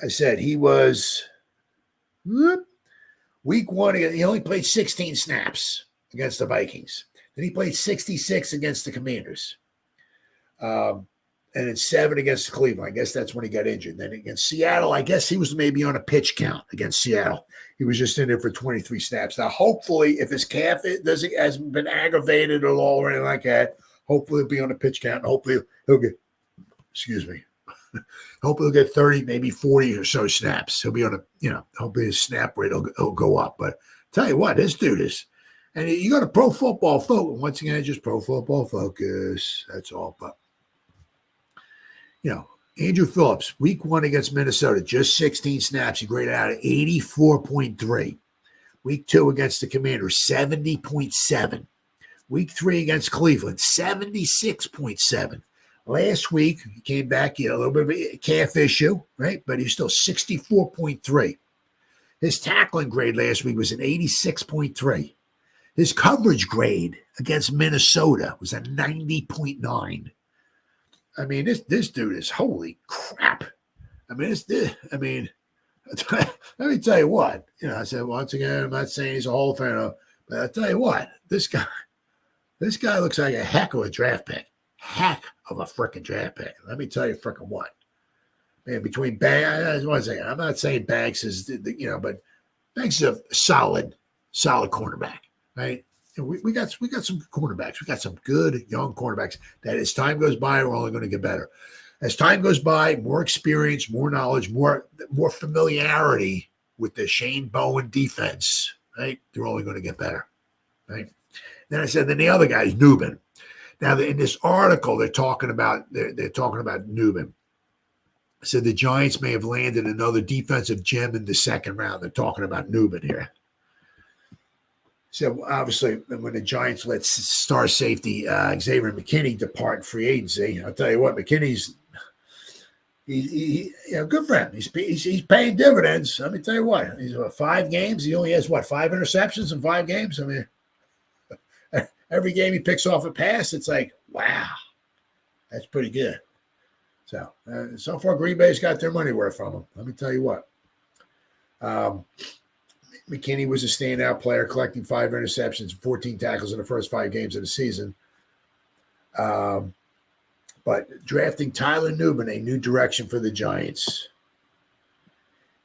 I said he was week 1, he only played 16 snaps against the Vikings. Then he played 66 against the Commanders. And it's 7 against Cleveland. I guess that's when he got injured. Then against Seattle, I guess he was maybe on a pitch count against Seattle. He was just in there for 23 snaps. Now, hopefully, if his calf hasn't been aggravated at all or anything like that, hopefully he'll be on a pitch count. And hopefully he'll get, hopefully he'll get 30, maybe 40 or so snaps. He'll be on hopefully his snap rate will go up. But tell you what, this dude is, and you got a Pro Football Focus. Once again, just Pro Football Focus. That's all. But Andrew Phillips, week 1 against Minnesota, just 16 snaps. He graded out at 84.3. Week 2 against the Commanders, 70.7. Week 3 against Cleveland, 76.7. Last week, he came back, a little bit of a calf issue, right? But he's still 64.3. His tackling grade last week was an 86.3. His coverage grade against Minnesota was a 90.9. This dude is holy crap. Let me tell you what. I said once again, I'm not saying he's a Hall of Famer, but I tell you what, this guy looks like a heck of a draft pick. Heck of a freaking draft pick. Let me tell you freaking what. Man, between Banks, I'm not saying Banks is but Banks is a solid cornerback, right? We got some cornerbacks. We got some good young cornerbacks that as time goes by, are only going to get better. As time goes by, more experience, more knowledge, more familiarity with the Shane Bowen defense, right? They're only going to get better, right? Then I said, then the other guy is Nubin. Now in this article, they're talking about Nubin. I said the Giants may have landed another defensive gem in the second round. They're talking about Nubin here. So obviously, when the Giants let star safety Xavier McKinney depart in free agency, I'll tell you what, McKinney's good for him. He's paying dividends. Let me tell you what, he's 5 games. He only has 5 interceptions in 5 games. Every game he picks off a pass, it's like, wow, that's pretty good. So so far, Green Bay's got their money worth from him. Let me tell you what. McKinney was a standout player, collecting 5 interceptions and 14 tackles in the first 5 games of the season. But drafting Tyler Nubin, a new direction for the Giants.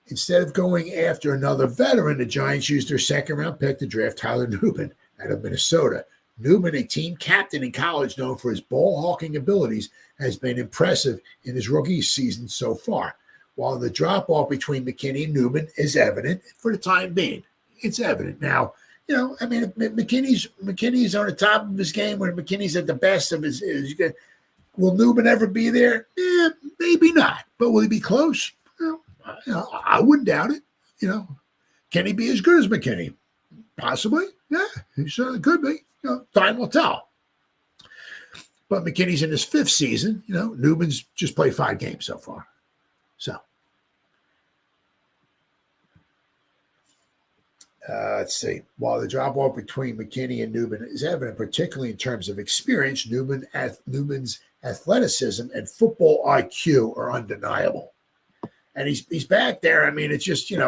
Instead of going after another veteran, the Giants used their second-round pick to draft Tyler Nubin out of Minnesota. Nubin, a team captain in college known for his ball-hawking abilities, has been impressive in his rookie season so far. While the drop-off between McKinney and Nubin is evident for the time being. It's evident. Now, McKinney's on the top of his game when McKinney's at the best of his will Nubin ever be there? Maybe not. But will he be close? I wouldn't doubt it. Can he be as good as McKinney? Possibly. Yeah, he certainly could be. Time will tell. But McKinney's in his 5th season. Nubin's just played 5 games so far. So, let's see. While the drop-off between McKinney and Nubin is evident, particularly in terms of experience, Nubin's athleticism and football IQ are undeniable. And he's back there. It's just, you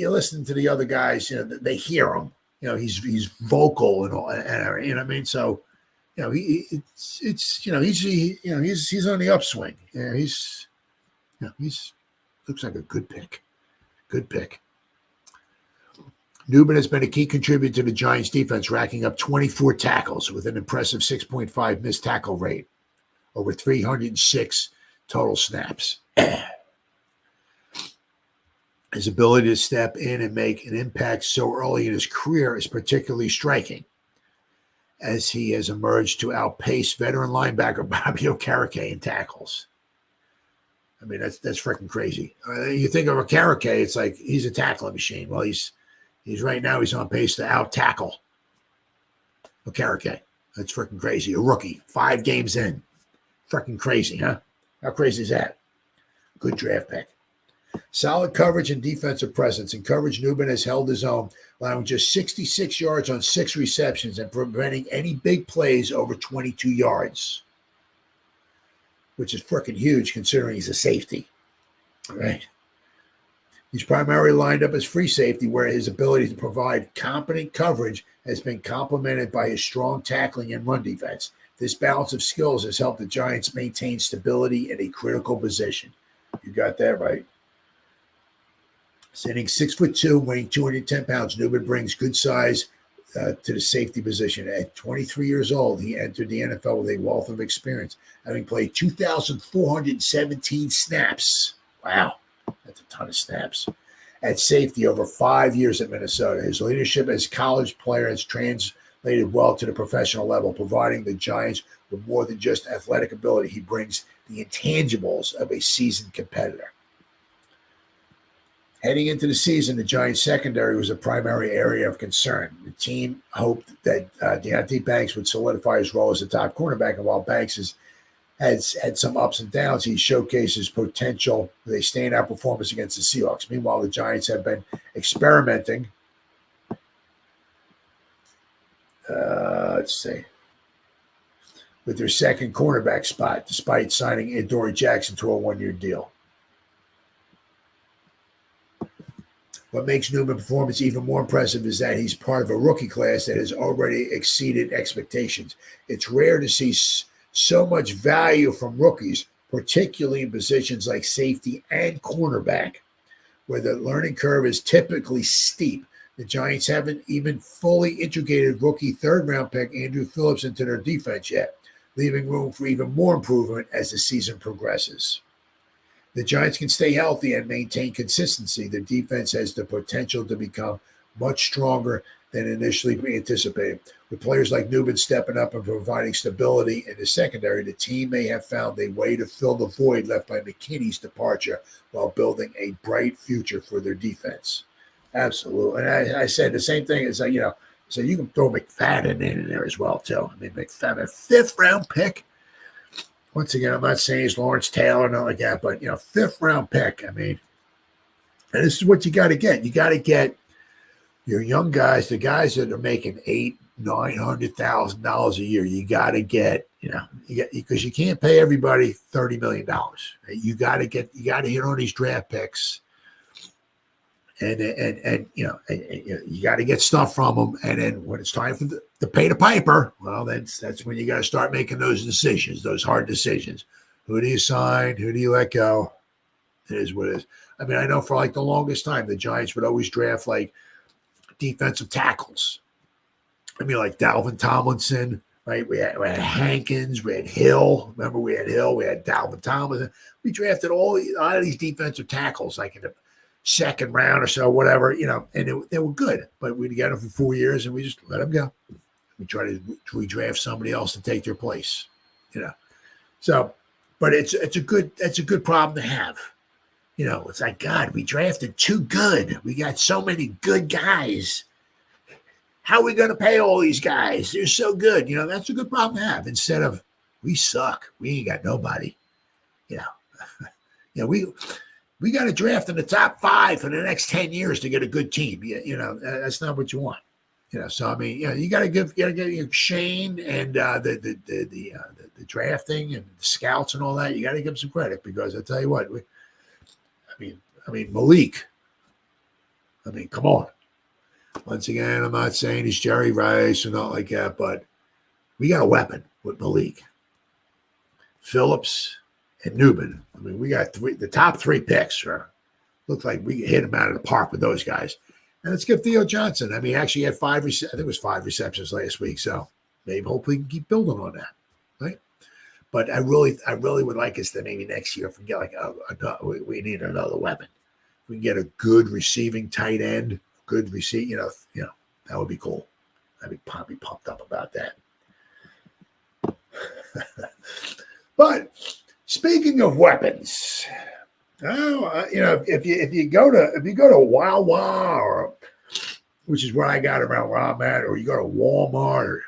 listen to the other guys, they hear him. He's vocal and all, and So, he's on the upswing. He's looks like a good pick. Good pick. Nubin has been a key contributor to the Giants defense, racking up 24 tackles with an impressive 6.5 missed tackle rate over 306 total snaps. His ability to step in and make an impact so early in his career is particularly striking, as he has emerged to outpace veteran linebacker Bobby Okereke in tackles. I mean, that's freaking crazy. You think of Okereke, it's like he's a tackling machine. Well, he's right now he's on pace to out tackle Okereke. That's freaking crazy. A rookie, 5 games in, freaking crazy, huh? How crazy is that? Good draft pick. Solid coverage and defensive presence. In coverage, Newman has held his own, allowing just 66 yards on 6 receptions and preventing any big plays over 22 yards, which is freaking huge considering he's a safety, right? He's primarily lined up as free safety, where his ability to provide competent coverage has been complemented by his strong tackling and run defense. This balance of skills has helped the Giants maintain stability in a critical position. You got that right. Standing 6'2", weighing 210 pounds, Newman brings good size to the safety position. At 23 years old, he entered the NFL with a wealth of experience, having played 2,417 snaps. Wow, that's a ton of snaps. At safety over 5 years at Minnesota. His leadership as a college player has translated well to the professional level, providing the Giants with more than just athletic ability. He brings the intangibles of a seasoned competitor. Heading into the season, the Giants' secondary was a primary area of concern. The team hoped that Deonte Banks would solidify his role as the top cornerback, and while Banks has had some ups and downs, he showcases potential with a standout performance against the Seahawks. Meanwhile, the Giants have been experimenting. With their second cornerback spot, despite signing Adoree Jackson to a 1-year deal. What makes Newman's performance even more impressive is that he's part of a rookie class that has already exceeded expectations. It's rare to see so much value from rookies, particularly in positions like safety and cornerback, where the learning curve is typically steep. The Giants haven't even fully integrated rookie third-round pick Andrew Phillips into their defense yet, leaving room for even more improvement as the season progresses. The Giants can stay healthy and maintain consistency. The defense has the potential to become much stronger than initially anticipated. With players like Newman stepping up and providing stability in the secondary, the team may have found a way to fill the void left by McKinney's departure while building a bright future for their defense. Absolutely. And I said the same thing as, so you can throw McFadden in there as well, too. I mean, McFadden, a 5th-round pick. Once again, I'm not saying he's Lawrence Taylor, not like that, but, 5th-round pick. I mean, and this is what you got to get. You got to get your young guys, the guys that are making $800,000-$900,000 a year. You got to get, because you can't pay everybody $30 million. Right? You got to hit on these draft picks. And you got to get stuff from them. And then when it's time to pay the piper, well, that's when you got to start making those decisions, those hard decisions. Who do you sign? Who do you let go? It is what it is. I mean, I know for like the longest time, the Giants would always draft like defensive tackles. I mean, like Dalvin Tomlinson, right? We had Hankins, we had Hill. Remember, we had Hill, we had Dalvin Tomlinson. We drafted a lot of these defensive tackles, like in the 2nd round or so, whatever, and they were good, but we'd get them for 4 years and we just let them go. We try to redraft somebody else to take their place, So, but it's a good problem to have. It's like, God, we drafted too good. We got so many good guys. How are we going to pay all these guys? They're so good. That's a good problem to have instead of we suck. We ain't got nobody. We got to draft in the top 5 for the next 10 years to get a good team. That's not what you want. So I mean, you got to get Shane and the drafting and the scouts and all that. You got to give them some credit because I tell you what, I mean Malik. I mean, come on. Once again, I'm not saying he's Jerry Rice or not like that, but we got a weapon with Malik, Phillips, and Newman. I mean, we got the top 3 picks. Look like we hit them out of the park with those guys. And let's give Theo Johnson. I mean, actually had 5 I think it was 5 receptions last week. So maybe hopefully we can keep building on that. Right. But I really would like us to maybe next year forget we need another weapon. we can get a good receiving tight end, good receive, that would be cool. I'd be probably pumped up about that. But speaking of weapons, if you go to Wawa, or which is where I got around where I'm at, or you go to Walmart or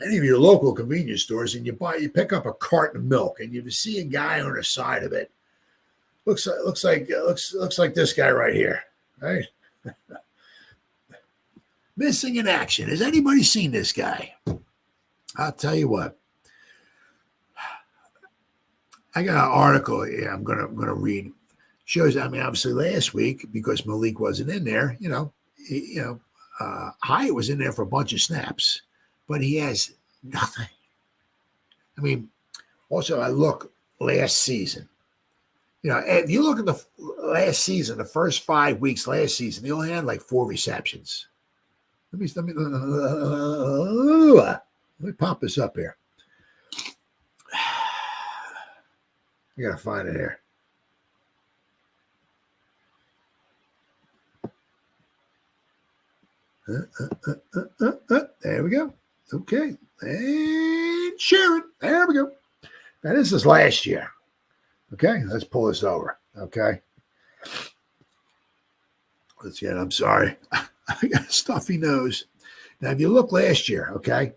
any of your local convenience stores, and you pick up a carton of milk, and you see a guy on the side of it. Looks like this guy right here, right? Missing in action. Has anybody seen this guy? I'll tell you what. I got an article. Yeah, I'm gonna read. Shows. I mean, obviously last week because Malik wasn't in there. Hyatt was in there for a bunch of snaps, but he has nothing. I mean, also I look last season. If you look at the last season, the first 5 weeks last season, he only had like 4 receptions. Let me pop this up here. I gotta find it here. There we go. Okay. And Sharon. There we go. Now, this is last year. Okay. Let's pull this over. Okay. Let's get, I'm sorry. I got a stuffy nose. Now, if you look last year, okay,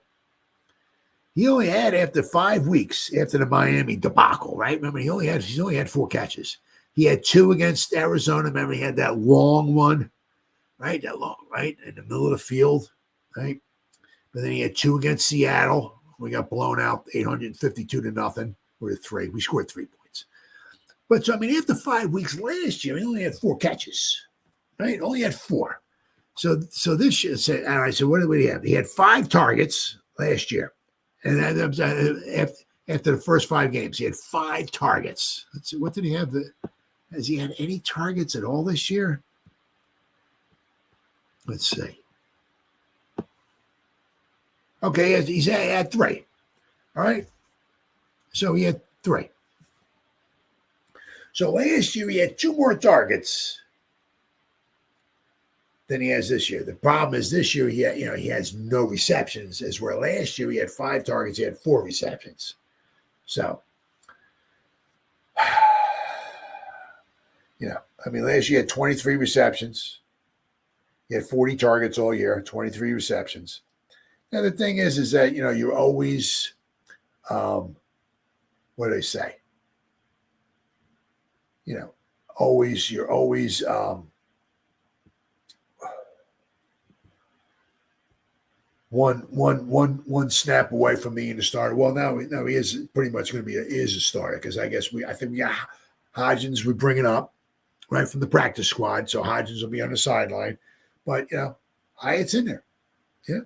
he only had after 5 weeks after the Miami debacle, right? Remember, he's only had 4 catches. He had 2 against Arizona. Remember, he had that long one, right? That long, right? In the middle of the field, right? But then he had 2 against Seattle. We got blown out 852-0. We're 3. We scored 3 points. But so, I mean, after 5 weeks last year, he only had 4 catches, right? Only had 4. So this year, all right, so what did he have? He had 5 targets last year. And then after the first 5 games, he had 5 targets. Let's see, what did he have? Has he had any targets at all this year? Let's see. Okay, he had 3. All right. So he had 3. So last year he had 2 more targets than he has this year. The problem is this year he has no receptions, as where last year he had 5 targets, he had 4 receptions. So, I mean, last year he had 23 receptions. He had 40 targets all year, 23 receptions. Now the thing is that you're always, what do they say? You're always one snap away from being the starter. Well, now he is pretty much going to be a starter because I think we got Hodgins. We bring it up right from the practice squad, so Hodgins will be on the sideline. But Hyatt's in there, yeah.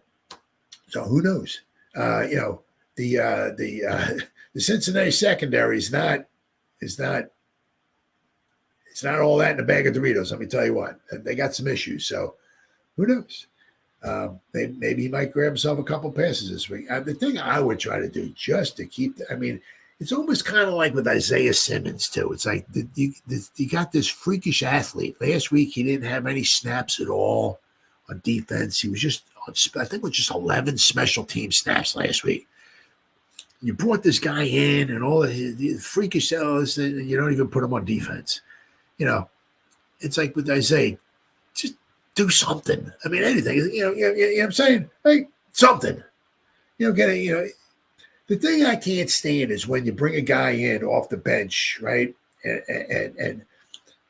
So who knows? The Cincinnati secondary is not all that in a bag of Doritos. Let me tell you what, they got some issues. So who knows? Maybe he might grab himself a couple passes this week. The thing I would try to do just to keep, it's almost kind of like with Isaiah Simmons too. It's like you got this freakish athlete. Last week he didn't have any snaps at all on defense. He was just, I think it was just 11 special team snaps last week. You brought this guy in and all the freakish cells, and you don't even put him on defense. It's like with Isaiah, just do something. I mean, anything. You know what I'm saying? Hey, something. The thing I can't stand is when you bring a guy in off the bench, right? And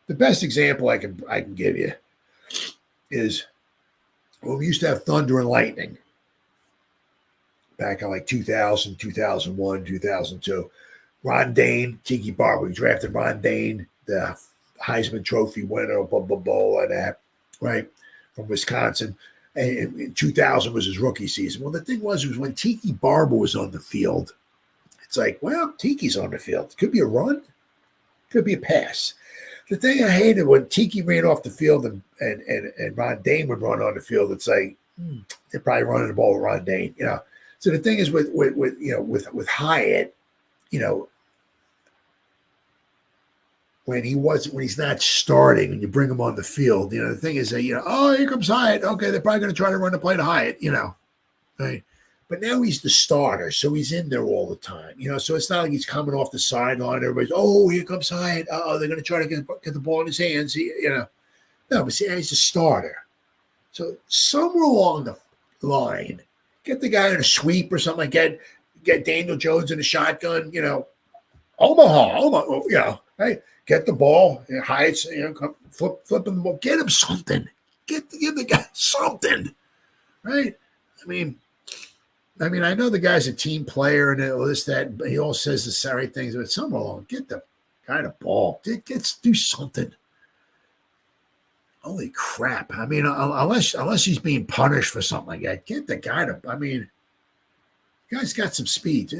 the best example I can give you is when we used to have Thunder and Lightning back in like 2000, 2001, 2002. Ron Dane, Tiki Barber. We drafted Ron Dane, the Heisman Trophy winner, blah, blah, blah, all of that, right, from Wisconsin. And in 2000 was his rookie season. Well, the thing was when Tiki Barber was on the field, it's like, well, Tiki's on the field. Could be a run, could be a pass. The thing I hated when Tiki ran off the field and Ron Dane would run on the field, it's like they're probably running the ball with Ron Dane, So the thing is with Hyatt, when he's not starting and you bring him on the field, the thing is that, oh, here comes Hyatt. Okay, they're probably going to try to run the play to Hyatt, right? But now he's the starter, so he's in there all the time, so it's not like he's coming off the sideline. Everybody's, oh, here comes Hyatt. Oh, they're going to try to get the ball in his hands, No, but see, he's the starter. So somewhere along the line, get the guy in a sweep or something like that, get Daniel Jones in a shotgun, Omaha, right? Get the ball, Hyatt's, come flipping the ball, get him something, give the guy something, right? I mean, I know the guy's a team player and all this, that, but he all says the sorry things, but somewhere along, get the guy the ball, do something. Holy crap! I mean, unless he's being punished for something like that, get the guy to. I mean, the guy's got some speed.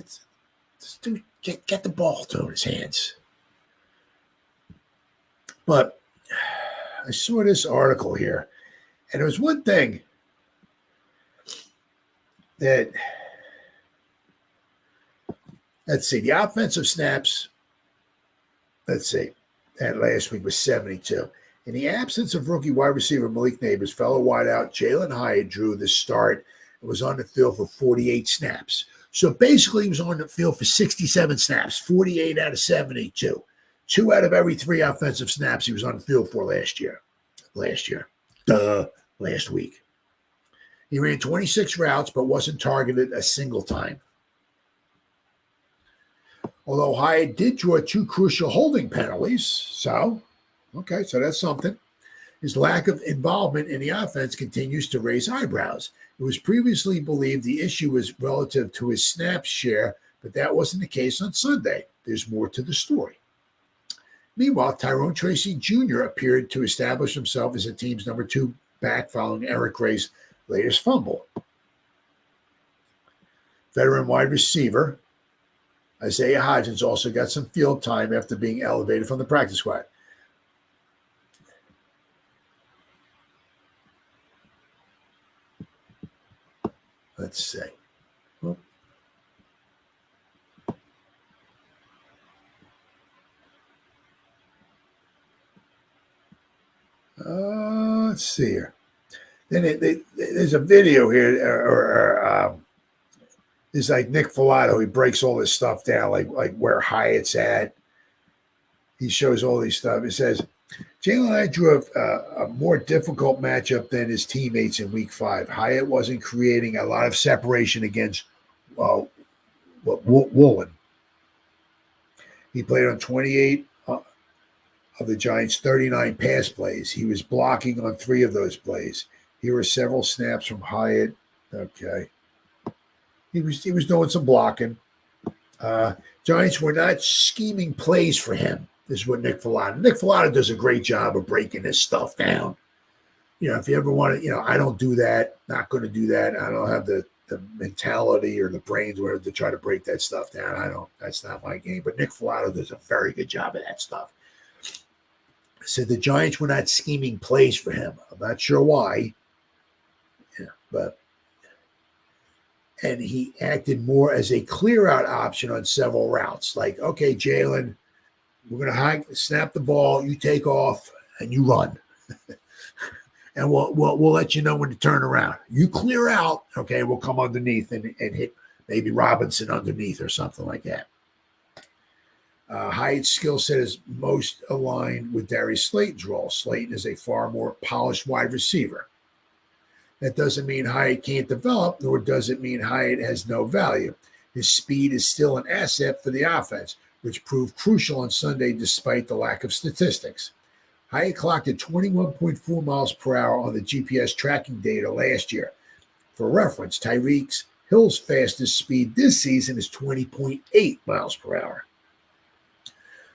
Get the ball to his hands. But I saw this article here, and there was one thing that, let's see, the offensive snaps, let's see, that last week was 72. In the absence of rookie wide receiver Malik, fellow wideout Jalin Hyatt drew the start and was on the field for 48 snaps. So basically, he was on the field for 67 snaps, 48 out of 72. 2 out of every 3 offensive snaps he was on the field for last week. He ran 26 routes, but wasn't targeted a single time. Although Hyatt did draw 2 crucial holding penalties, so that's something. His lack of involvement in the offense continues to raise eyebrows. It was previously believed the issue was relative to his snap share, but that wasn't the case on Sunday. There's more to the story. Meanwhile, Tyrone Tracy Jr. appeared to establish himself as the team's number 2 back following Eric Gray's latest fumble. Veteran wide receiver Isaiah Hodgins also got some field time after being elevated from the practice squad. Let's see. Let's see here. Then there's a video here, it's like Nick Filato. He breaks all this stuff down, like where Hyatt's at. He shows all these stuff. It says, Jalin Hyatt drew a more difficult matchup than his teammates in Week 5. Hyatt wasn't creating a lot of separation against Woolen. He played on 28 of the Giants' 39 pass plays. He was blocking on 3 of those plays. Here were several snaps from Hyatt. Okay. He was doing some blocking. Giants were not scheming plays for him. This is what Nick Filato does a great job of breaking this stuff down. If you ever want to, I don't do that. Not going to do that. I don't have the mentality or the brains where to try to break that stuff down. That's not my game. But Nick Filato does a very good job of that stuff. So the Giants were not scheming plays for him. I'm not sure why. And he acted more as a clear-out option on several routes. Like, okay, Jalin, we're going to snap the ball, you take off, and you run. And we'll let you know when to turn around. You clear out, okay, we'll come underneath and hit maybe Robinson underneath or something like that. Hyatt's skill set is most aligned with Darius Slayton's role. Slayton is a far more polished wide receiver. That doesn't mean Hyatt can't develop, nor does it mean Hyatt has no value. His speed is still an asset for the offense, which proved crucial on Sunday despite the lack of statistics. Hyatt clocked at 21.4 miles per hour on the GPS tracking data last year. For reference, Tyreek Hill's fastest speed this season is 20.8 miles per hour.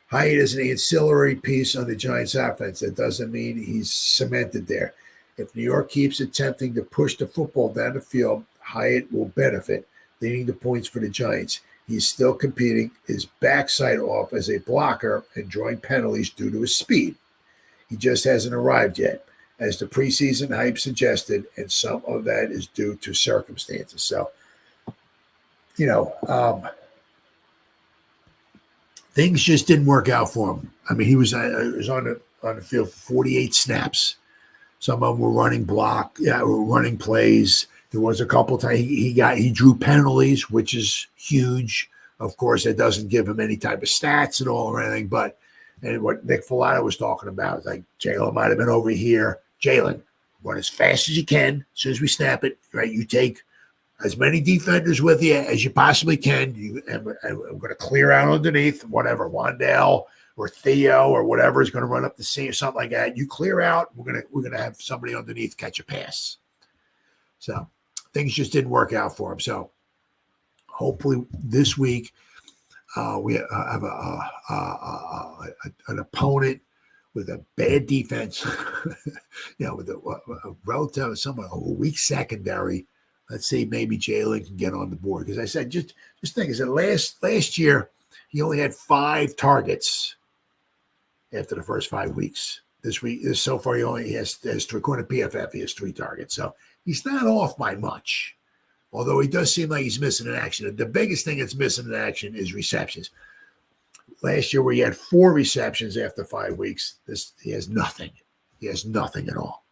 Hyatt is an ancillary piece on the Giants' offense. That doesn't mean he's cemented there. If New York keeps attempting to push the football down the field, Hyatt will benefit, leading to points for the Giants. He's still competing his backside off as a blocker and drawing penalties due to his speed. He just hasn't arrived yet, as the preseason hype suggested, and some of that is due to circumstances. So, things just didn't work out for him I mean, he was on the field for 48 snaps. Some of them were running were running plays. There was a couple times he drew penalties, which is huge. Of course, it doesn't give him any type of stats at all or anything. But and what Nick Falato was talking about is like Jalin might have been over here. Jalin, run as fast as you can. As soon as we snap it, right? You take as many defenders with you as you possibly can. And I'm going to clear out underneath, whatever, Wandale or Theo or whatever is going to run up the seam or something like that. You clear out. We're gonna have somebody underneath catch a pass. So things just didn't work out for him. So hopefully this week we have an opponent with a bad defense, with a relative, a weak secondary. Let's see, maybe Jalin can get on the board. Because I said, just think, is that last year he only had 5 targets after the first 5 weeks. This week, so far, he has according to PFF, he has 3 targets. So he's not off by much. Although he does seem like he's missing in action. The biggest thing that's missing in action is receptions. Last year, where he had 4 receptions after 5 weeks, he has nothing. He has nothing at all.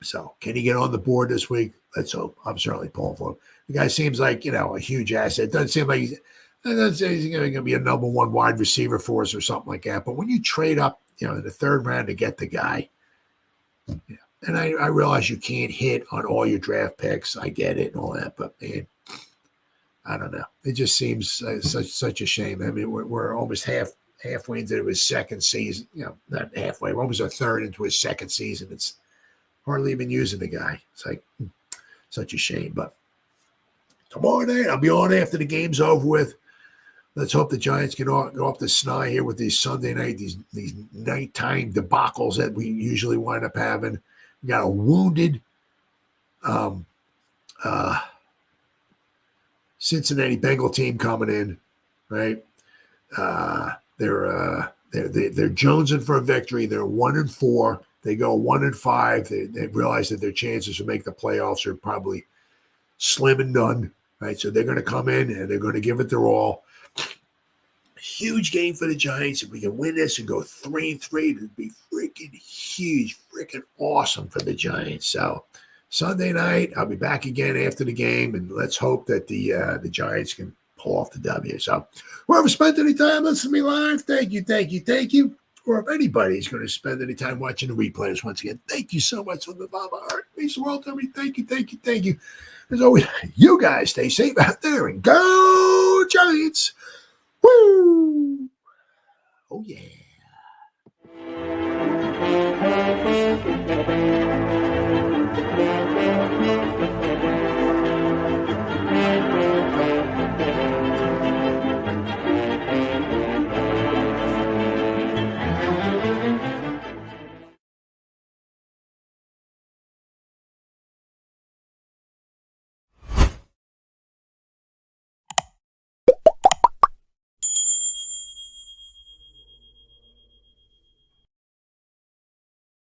So can he get on the board this week? Let's hope. I'm certainly pulling for him. The guy seems like, a huge asset. Doesn't seem like he's going to be a number 1 wide receiver for us or something like that. But when you trade up, in the 3rd round to get the guy, and I realize you can't hit on all your draft picks. I get it and all that, but man, I don't know. It just seems such a shame. I mean, we're almost halfway into his second season. Not halfway. We're almost a third into his second season. It's hardly even using the guy. It's like such a shame. But tomorrow night, I'll be on after the game's over with. Let's hope the Giants get off the snide here with these Sunday night, these nighttime debacles that we usually wind up having. We got a wounded Cincinnati Bengal team coming in, right? They're jonesing for a victory. They're 1-4. They go 1-5. They realize that their chances to make the playoffs are probably slim and none, right? So they're going to come in and they're going to give it their all. Huge game for the Giants. If we can win this and go 3-3, it'd be freaking huge, freaking awesome for the Giants. So Sunday night, I'll be back again after the game, and let's hope that the Giants can pull off the W. So whoever spent any time listening to me live, thank you. Or if anybody's going to spend any time watching the replays, once again, thank you so much from the bottom of my heart. It means the world to me. Thank you. As always, you guys stay safe out there and go Giants. Woo! Oh, yeah.